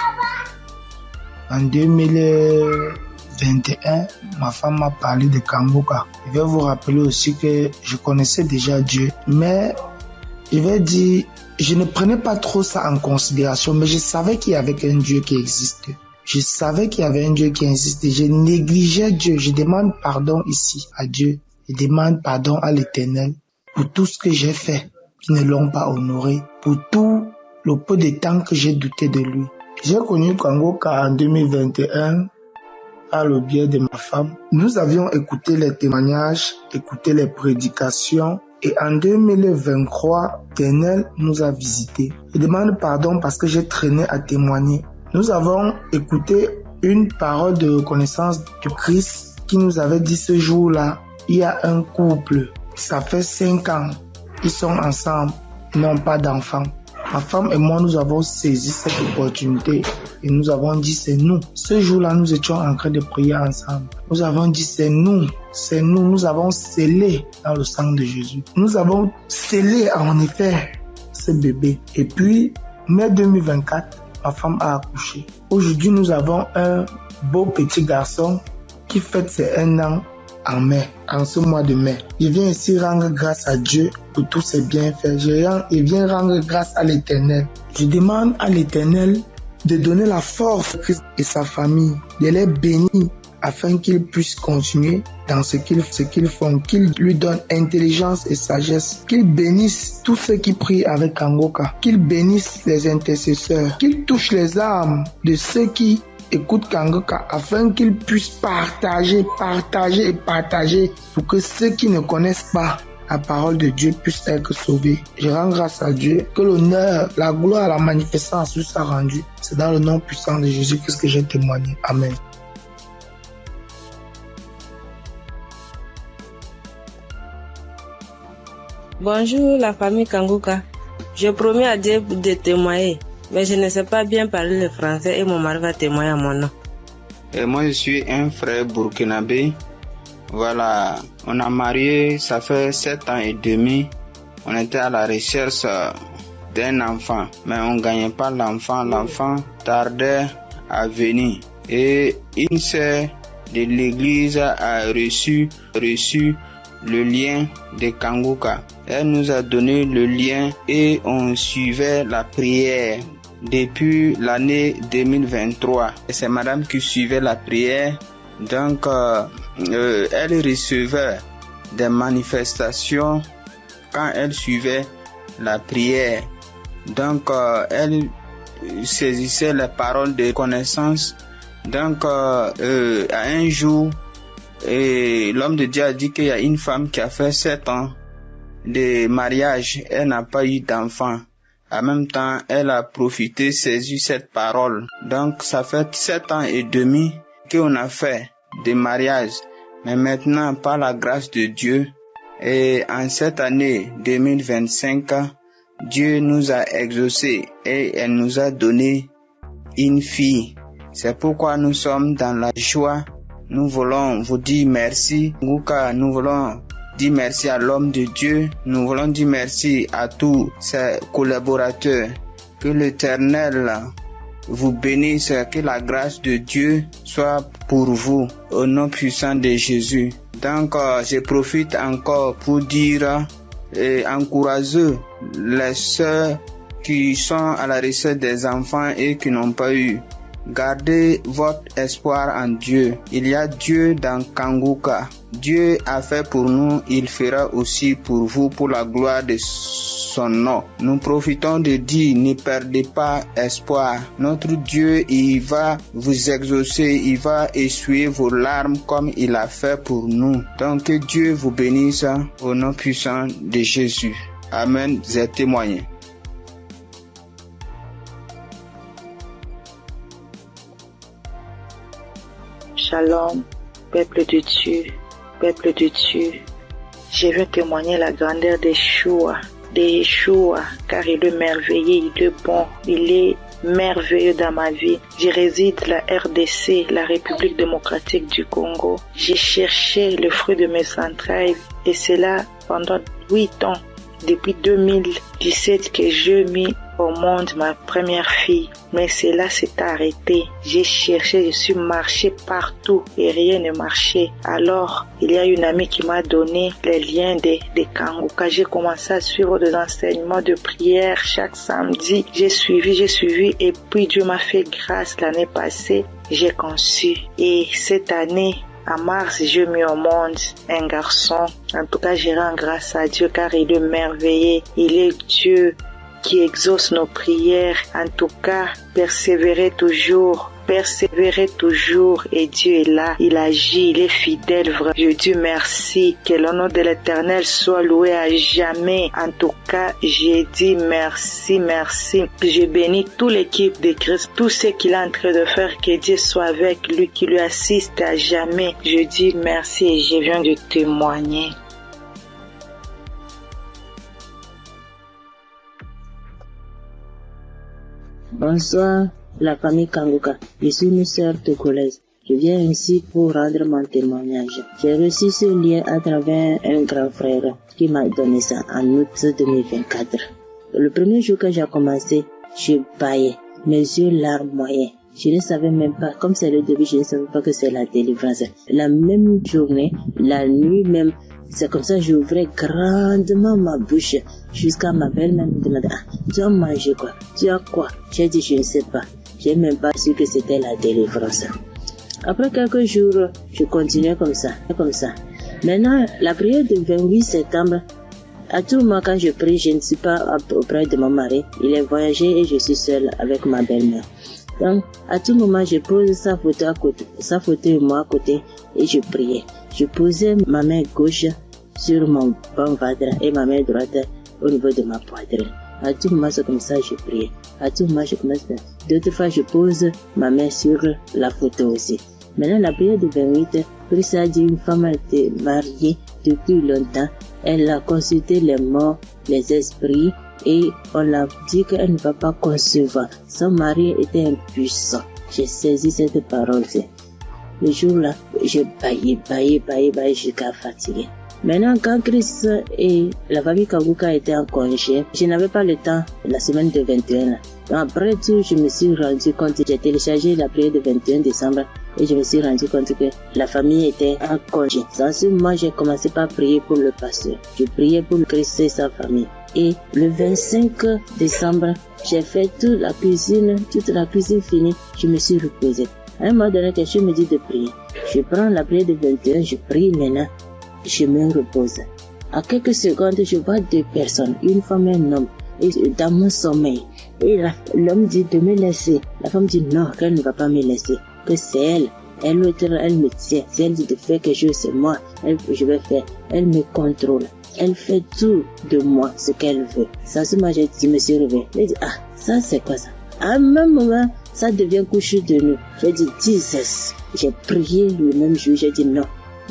En 2021, ma femme m'a parlé de Kangoka. Je vais vous rappeler aussi que je connaissais déjà Dieu, mais je vais dire, je ne prenais pas trop ça en considération, mais je savais qu'il y avait un Dieu qui existait. Je négligeais Dieu. Je demande pardon ici à Dieu. Je demande pardon à l'Éternel pour tout ce que j'ai fait qui ne l'ont pas honoré, pour tout le peu de temps que j'ai douté de lui. J'ai connu Kangoka en 2021 par le biais de ma femme. Nous avions écouté les témoignages, écouté les prédications et en 2023, l'Éternel nous a visités. Je demande pardon parce que j'ai traîné à témoigner. Nous avons écouté une parole de reconnaissance de Christ qui nous avait dit ce jour-là, il y a un couple, ça fait 5 ans, ils sont ensemble, ils n'ont pas d'enfants. Ma femme et moi, nous avons saisi cette opportunité et nous avons dit c'est nous. Ce jour-là, nous étions en train de prier ensemble. Nous avons dit c'est nous, nous avons scellé dans le sang de Jésus. Nous avons scellé en effet ce bébé. Et puis, mai 2024, ma femme a accouché. Aujourd'hui, nous avons un beau petit garçon qui fête ses 1 an en mai, en ce mois de mai. Je viens ici rendre grâce à Dieu pour tous ses bienfaits. Je viens rendre grâce à l'Éternel. Je demande à l'Éternel de donner la force à Christ et sa famille, de les bénir afin qu'ils puissent continuer dans ce qu'ils font, qu'ils lui donnent intelligence et sagesse, qu'ils bénissent tous ceux qui prient avec Kangoka, qu'ils bénissent les intercesseurs, qu'ils touchent les âmes de ceux qui écoute Kangoka afin qu'ils puissent partager pour que ceux qui ne connaissent pas la parole de Dieu puissent être sauvés. Je rends grâce à Dieu que l'honneur, la gloire, la manifestance lui soit rendue. C'est dans le nom puissant de Jésus-Christ que j'ai témoigné. Amen. Bonjour la famille Kangoka. Je promets à Dieu de témoigner. Mais je ne sais pas bien parler le français et mon mari va témoigner à mon nom. Et moi, je suis un frère burkinabé. Voilà, on a marié, ça fait 7 ans et demi. On était à la recherche d'un enfant, mais on ne gagnait pas l'enfant. L'enfant tardait à venir. Et une sœur de l'église a reçu le lien de Kangoka. Elle nous a donné le lien et on suivait la prière. Depuis l'année 2023, c'est madame qui suivait la prière, donc elle recevait des manifestations quand elle suivait la prière. Donc elle saisissait les paroles de connaissance. Donc à un jour, Et l'homme de Dieu a dit qu'il y a une femme qui a fait 7 ans de mariage, elle n'a pas eu d'enfant. En même temps, elle a profité, saisi cette parole. Donc, ça fait 7 ans et demi qu'on a fait des mariages. Mais maintenant, par la grâce de Dieu, et en cette année 2025, Dieu nous a exaucés et elle nous a donné une fille. C'est pourquoi nous sommes dans la joie. Nous voulons vous dire merci. Nous voulons dire merci à l'homme de Dieu. Nous voulons dire merci à tous ses collaborateurs. Que l'Éternel vous bénisse, que la grâce de Dieu soit pour vous au nom puissant de Jésus. Donc, je profite encore pour dire et encourager les sœurs qui sont à la recherche des enfants et qui n'ont pas eu. Gardez votre espoir en Dieu. Il y a Dieu dans Kanguka. Dieu a fait pour nous, il fera aussi pour vous, pour la gloire de son nom. Nous profitons de dire, ne perdez pas espoir. Notre Dieu, il va vous exaucer, il va essuyer vos larmes comme il a fait pour nous. Donc que Dieu vous bénisse au nom puissant de Jésus. Amen. J'ai témoigné. Shalom, peuple de Dieu, peuple de Dieu. Je veux témoigner la grandeur de Yeshua, car il est merveilleux, il est bon, il est merveilleux dans ma vie. Je réside à la RDC, la République démocratique du Congo. J'ai cherché le fruit de mes entrailles et c'est là pendant 8 ans, depuis 2017 que j'ai mis au monde ma première fille. Mais cela s'est arrêté. J'ai cherché, je suis marché partout et rien ne marchait. Alors, il y a une amie qui m'a donné les liens de Kanguka. J'ai commencé à suivre des enseignements de prière chaque samedi. J'ai suivi et puis Dieu m'a fait grâce l'année passée. J'ai conçu. Et cette année, en mars, j'ai mis au monde un garçon. En tout cas, je rends grâce à Dieu car il est merveilleux. Il est Dieu qui exauce nos prières. En tout cas, persévérez toujours et Dieu est là, il agit, il est fidèle. Je dis merci, que le nom de l'Éternel soit loué à jamais. En tout cas, j'ai dit merci. Je bénis toute l'équipe de Christ, tout ce qu'il est en train de faire, que Dieu soit avec lui, qui lui assiste à jamais. Je dis merci et je viens de témoigner. Bonsoir, la famille Kanguka. Je suis une sœur togolaise. Je viens ici pour rendre mon témoignage. J'ai reçu ce lien à travers un grand frère qui m'a donné ça en août 2024. Le premier jour que j'ai commencé, je baillais, mes yeux larmes moyens. Je ne savais même pas, comme c'est le début, je ne savais pas que c'est la délivrance. La même journée, la nuit même, c'est comme ça que j'ouvrais grandement ma bouche jusqu'à ma belle-mère me demandait, tu as mangé quoi? Tu as quoi? J'ai dit, je ne sais pas. J'ai même pas su que c'était la délivrance. Après quelques jours, je continuais comme ça. Maintenant, la prière du 28 septembre, à tout moment quand je prie, je ne suis pas auprès de mon mari. Il est voyagé et je suis seule avec ma belle-mère. Donc, à tout moment, je pose sa photo et moi à côté et je priais. Je posais ma main gauche sur mon bon ventre et ma main droite au niveau de ma poitrine. À tout moment, c'est comme ça que je priais. À tout moment, je commence à... D'autres fois, je pose ma main sur la photo aussi. Maintenant, la prière du 28, Christ a dit une femme a été mariée depuis longtemps. Elle a consulté les morts, les esprits, et on l'a dit qu'elle ne va pas concevoir. Son mari était impuissant. J'ai saisi cette parole. Le jour-là, je baillais jusqu'à fatiguer. Maintenant, quand Christ et la famille Kanguka étaient en congé, je n'avais pas le temps la semaine de 21. Donc après tout, je me suis rendu compte, j'ai téléchargé la prière du 21 décembre et je me suis rendu compte que la famille était en congé. Sans ce moment, j'ai commencé par prier pour le pasteur. Je priais pour Christ et sa famille. Et le 25 décembre, j'ai fait toute la cuisine finie, je me suis reposée. À un moment donné, quelque chose me dit de prier. Je prends la prière du 21, je prie maintenant, je me repose. À quelques secondes, je vois 2 personnes, une femme et un homme, et dans mon sommeil. Et l'homme dit de me laisser. La femme dit non, qu'elle ne va pas me laisser, que c'est elle. Et l'autre, elle me tient. Si elle dit de faire quelque chose, c'est moi. Je vais faire. Elle me contrôle. Elle fait tout de moi, ce qu'elle veut. Ça, c'est moi, je me suis réveillée. Elle dit, ah, ça, c'est quoi ça? À un même moment, ça devient coucher de nuit. J'ai dit, Jesus. J'ai prié le même jour, j'ai dit non.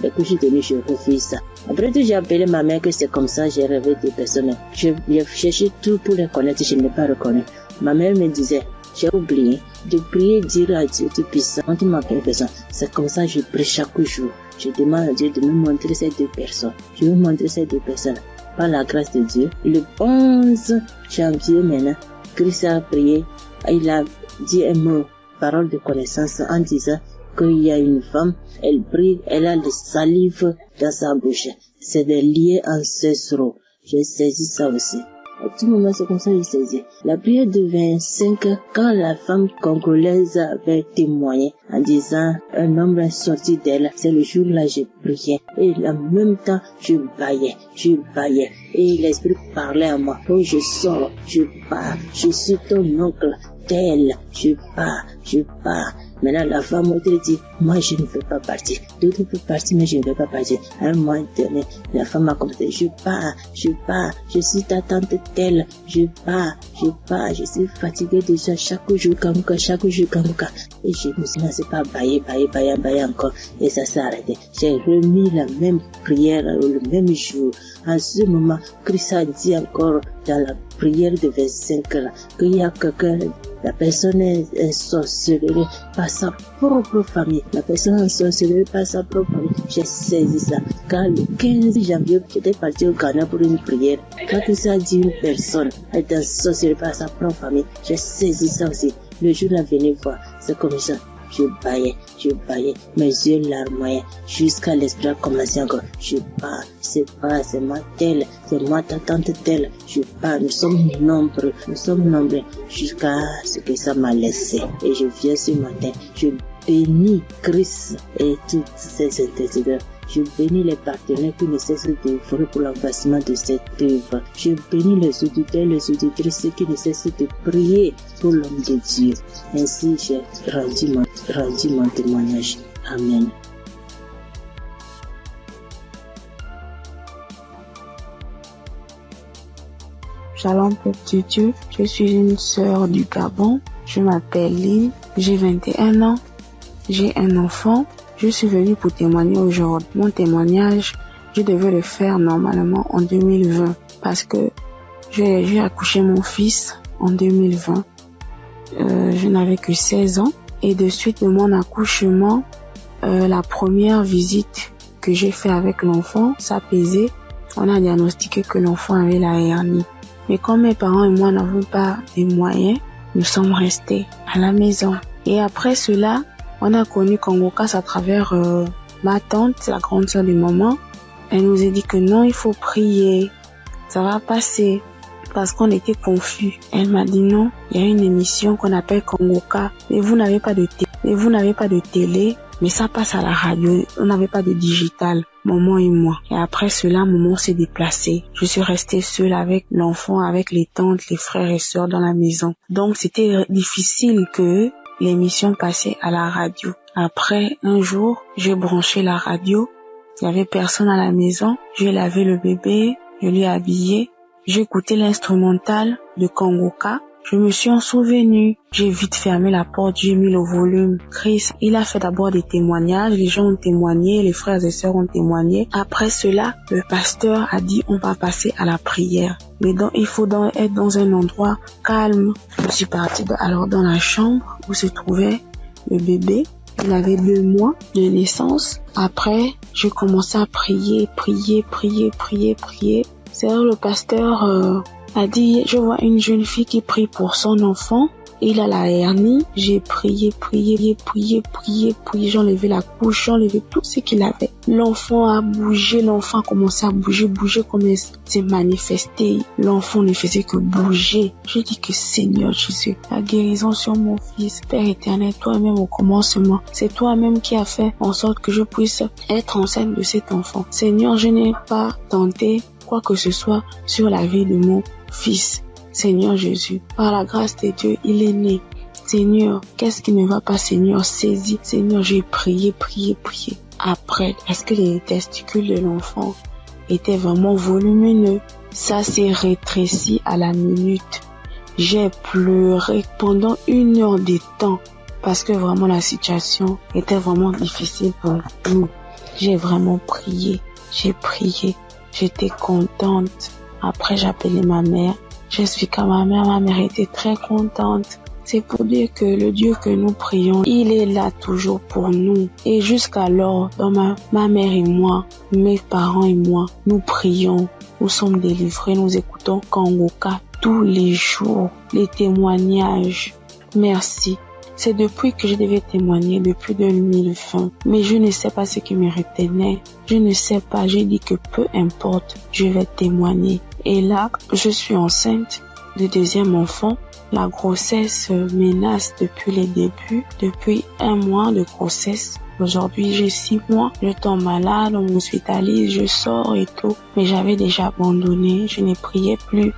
Les coucher de nuit, je refuse ça. Après tout, j'ai appelé ma mère que c'est comme ça, j'ai rêvé des personnes. J'ai cherché tout pour les connaître, je ne l'ai pas reconnu. Ma mère me disait, j'ai oublié de prier, dire à Dieu Tout-Puissant, quand tu m'appelles personne. C'est comme ça, je prie chaque jour. Je demande à Dieu de me montrer ces deux personnes. Je vais montrer ces deux personnes. Par la grâce de Dieu, le 11 janvier maintenant, Christ a prié, il a dit un mot, parole de connaissance, en disant qu'il y a une femme, elle prie, elle a le salive dans sa bouche. C'est des liens ancestraux. J'ai saisi ça aussi. À tout moment, c'est comme ça que j'ai saisi. La prière de 25, quand la femme congolaise avait témoigné en disant un homme est sorti d'elle, c'est le jour-là j'ai prié. Et en même temps, je baillais. Et l'esprit parlait à moi. Oh, je sors, je pars, je suis ton oncle, tel, je pars. Maintenant, la femme autre dit, moi, je ne veux pas partir. D'autres peuvent partir, mais je ne veux pas partir. À un moment donné, la femme a commencé, je pars. Je suis ta tante telle. Je pars. Je suis fatiguée déjà chaque jour, Kanguka. Et je me suis lancé par bailler encore. Et ça s'est arrêté. J'ai remis la même prière le même jour. En ce moment, Christ a dit encore dans la prière de 25 là, qu'il y a quelqu'un, la personne est sorcelée par sa propre famille. La personne est sorcelée par sa propre famille. J'ai saisi ça. Quand le 15 janvier, j'étais parti au Ghana pour une prière. Quand ça dit une personne est sorcelée par sa propre famille, j'ai saisi ça aussi. Le jour là, venez voir. C'est comme ça. Je baillais, mes yeux larmoyaient, jusqu'à l'esprit a commencé encore. Je pars, c'est moi telle, c'est moi ta tante telle. Je pars, nous sommes nombreux, jusqu'à ce que ça m'a laissé. Et je viens ce matin, je bénis Christ et toutes ses intercesseurs. Je bénis les partenaires qui ne cessent de faire pour l'avancement de cette œuvre. Je bénis les auditeurs et les auditrices qui ne cessent de prier pour l'homme de Dieu. Ainsi, j'ai rendu mon témoignage. Amen. Shalom, peuple de Dieu. Je suis une sœur du Gabon. Je m'appelle Lynn. J'ai 21 ans. J'ai un enfant. Je suis venue pour témoigner aujourd'hui. Mon témoignage, je devais le faire normalement en 2020 parce que j'ai accouché mon fils en 2020. Je n'avais que 16 ans et de suite de mon accouchement, la première visite que j'ai fait avec l'enfant, ça pesait. On a diagnostiqué que l'enfant avait la hernie. Mais comme mes parents et moi n'avons pas de moyens, nous sommes restés à la maison. Et après cela, on a connu Kangokas à travers ma tante, la grande sœur de maman. Elle nous a dit que non, il faut prier, ça va passer, parce qu'on était confus. Elle m'a dit non, il y a une émission qu'on appelle Kangoka, mais vous n'avez pas de télé, mais ça passe à la radio, on n'avait pas de digital, maman et moi. Et après cela, maman s'est déplacée. Je suis restée seule avec l'enfant, avec les tantes, les frères et sœurs dans la maison. Donc c'était difficile que l'émission passait à la radio. Après, un jour, j'ai branché la radio. Il n'y avait personne à la maison. J'ai lavé le bébé, je l'ai habillé. J'ai écouté l'instrumental de Kangoka. Je me suis en souvenu. J'ai vite fermé la porte, j'ai mis le volume. Chris, il a fait d'abord des témoignages. Les gens ont témoigné, les frères et sœurs ont témoigné. Après cela, le pasteur a dit on va passer à la prière. Mais donc, il faut être dans un endroit calme. Je suis partie alors dans la chambre où se trouvait le bébé. Il avait 2 mois de naissance. Après, je commençais à prier. C'est là le pasteur a dit, je vois une jeune fille qui prie pour son enfant. Il a la hernie. J'ai prié. J'ai enlevé la couche, j'ai enlevé tout ce qu'il avait. L'enfant a bougé, l'enfant a commencé à bouger comme il s'est manifesté. L'enfant ne faisait que bouger. J'ai dit que Seigneur Jésus, la guérison sur mon fils. Père éternel, toi-même au commencement, c'est toi-même qui as fait en sorte que je puisse être enceinte de cet enfant. Seigneur, je n'ai pas tenté quoi que ce soit sur la vie de mon fils. Seigneur Jésus, par la grâce de Dieu, il est né. Seigneur, qu'est-ce qui ne va pas, Seigneur? Saisis. Seigneur, j'ai prié. Après, est-ce que les testicules de l'enfant étaient vraiment volumineux? Ça s'est rétréci à la minute. J'ai pleuré pendant 1 heure de temps parce que vraiment la situation était vraiment difficile pour nous. J'ai vraiment prié. J'ai prié. J'étais contente. Après, j'ai appelé ma mère. J'expliquais à ma mère était très contente. C'est pour dire que le Dieu que nous prions, il est là toujours pour nous. Et jusqu'alors, dans ma mère et moi, mes parents et moi, nous prions. Nous sommes délivrés, nous écoutons Kangoka tous les jours, les témoignages. Merci. C'est depuis que je devais témoigner, depuis 2020. Mais je ne sais pas ce qui me retenait. Je ne sais pas. J'ai dit que peu importe, je vais témoigner. Et là, je suis enceinte de 2e enfant. La grossesse menace depuis les débuts, depuis 1 mois de grossesse. Aujourd'hui, j'ai 6 mois. Je tombe malade, on m'hospitalise, je sors et tout. Mais j'avais déjà abandonné. Je ne priais plus.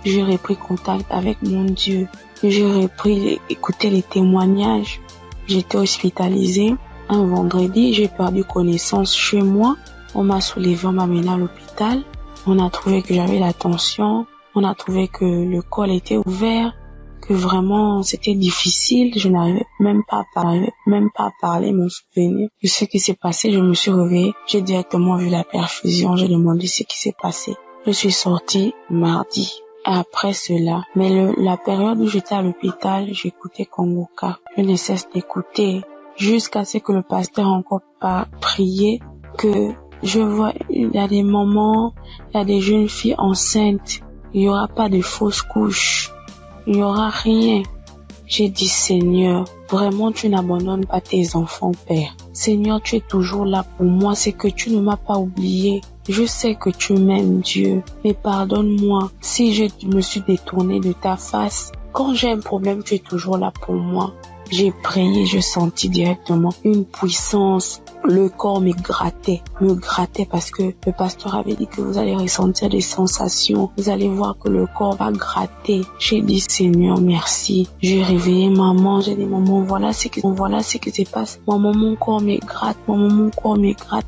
J'ai repris contact avec mon Dieu. J'ai repris écouter les témoignages. J'étais hospitalisée. Un vendredi, j'ai perdu connaissance chez moi. On m'a soulevé, on m'a mené à l'hôpital. On a trouvé que j'avais la tension. On a trouvé que le col était ouvert. Que vraiment c'était difficile. Je n'arrivais même pas à parler, mon souvenir de ce qui s'est passé. Je me suis réveillée. J'ai directement vu la perfusion. J'ai demandé ce qui s'est passé. Je suis sortie mardi. Après cela, mais la période où j'étais à l'hôpital, j'écoutais Kangoka. Je ne cesse d'écouter jusqu'à ce que le pasteur encore pas prié, que je vois, il y a des moments, il y a des jeunes filles enceintes, il n'y aura pas de fausses couches, il n'y aura rien. J'ai dit, Seigneur, vraiment tu n'abandonnes pas tes enfants, Père. Seigneur, tu es toujours là pour moi, c'est que tu ne m'as pas oublié. Je sais que tu m'aimes, Dieu, mais pardonne-moi si je me suis détournée de ta face. Quand j'ai un problème, tu es toujours là pour moi. J'ai prié, je sentis directement une puissance. Le corps me grattait parce que le pasteur avait dit que vous allez ressentir des sensations. Vous allez voir que le corps va gratter. J'ai dit, Seigneur, merci. J'ai réveillé maman. J'ai dit, maman, voilà ce qui se passe. Maman, mon corps me gratte.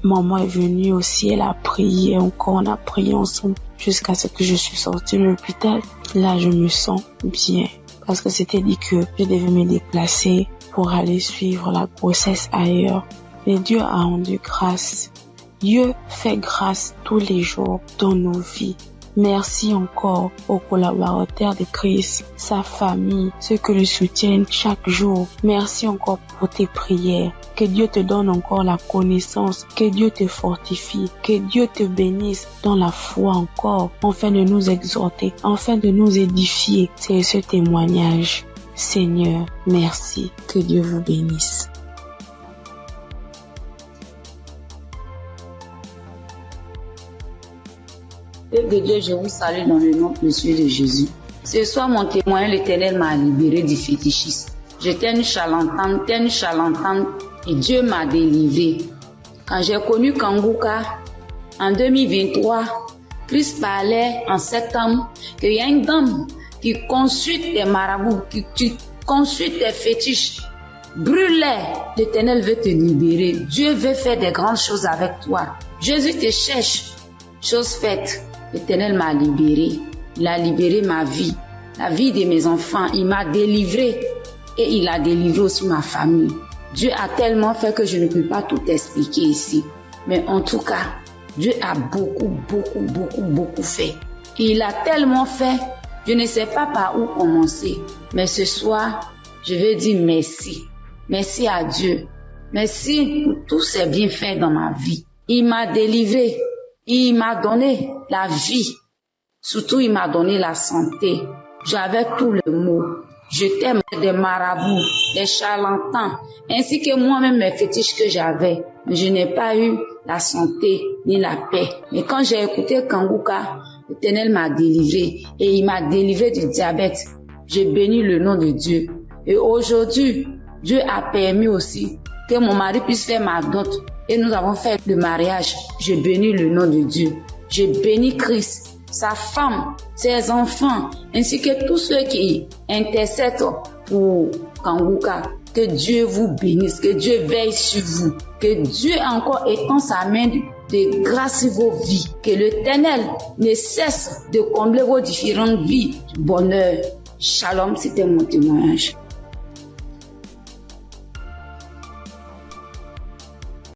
Maman est venue aussi. Elle a prié encore. On a prié ensemble jusqu'à ce que je suis sortie de l'hôpital. Là, je me sens bien. Parce que c'était dit que je devais me déplacer pour aller suivre la grossesse ailleurs. Mais Dieu a rendu grâce. Dieu fait grâce tous les jours dans nos vies. Merci encore aux collaborateurs de Christ, sa famille, ceux qui le soutiennent chaque jour. Merci encore pour tes prières. Que Dieu te donne encore la connaissance, que Dieu te fortifie, que Dieu te bénisse dans la foi encore, afin de nous exhorter, afin de nous édifier. C'est ce témoignage. Seigneur, merci. Que Dieu vous bénisse. Peuple de Dieu, je vous salue dans le nom précieux de Jésus. Ce soir, mon témoin, l'Éternel m'a libéré du fétichisme. J'étais une charlatane, et Dieu m'a délivré. Quand j'ai connu Kangoka, en 2023, Christ parlait en septembre qu'il y a une dame qui consulte des marabouts, qui consulte des fétiches. Brûle-les, l'Éternel veut te libérer. Dieu veut faire des grandes choses avec toi. Jésus te cherche. Chose faite, l'Éternel m'a libéré. Il a libéré ma vie, la vie de mes enfants. Il m'a délivré et il a délivré aussi ma famille. Dieu a tellement fait que je ne peux pas tout expliquer ici. Mais en tout cas, Dieu a beaucoup fait. Et il a tellement fait, je ne sais pas par où commencer. Mais ce soir, je vais dire merci. Merci à Dieu. Merci pour tous ces bienfaits dans ma vie. Il m'a délivré. Il m'a donné la vie. Surtout, il m'a donné la santé. J'avais tous les maux. J'étais des marabouts, des charlatans, ainsi que moi-même mes fétiches que j'avais. Mais je n'ai pas eu la santé ni la paix. Mais quand j'ai écouté Kangoka, l'Éternel m'a délivré et il m'a délivré du diabète. J'ai béni le nom de Dieu. Et aujourd'hui, Dieu a permis aussi que mon mari puisse faire ma dot. Et nous avons fait le mariage. Je bénis le nom de Dieu. Je bénis Christ, sa femme, ses enfants, ainsi que tous ceux qui intercèdent pour Kanguka. Que Dieu vous bénisse, que Dieu veille sur vous, que Dieu encore étend sa main de grâce sur vos vies, que l'Éternel ne cesse de combler vos différentes vies de bonheur. Shalom, c'était mon témoignage.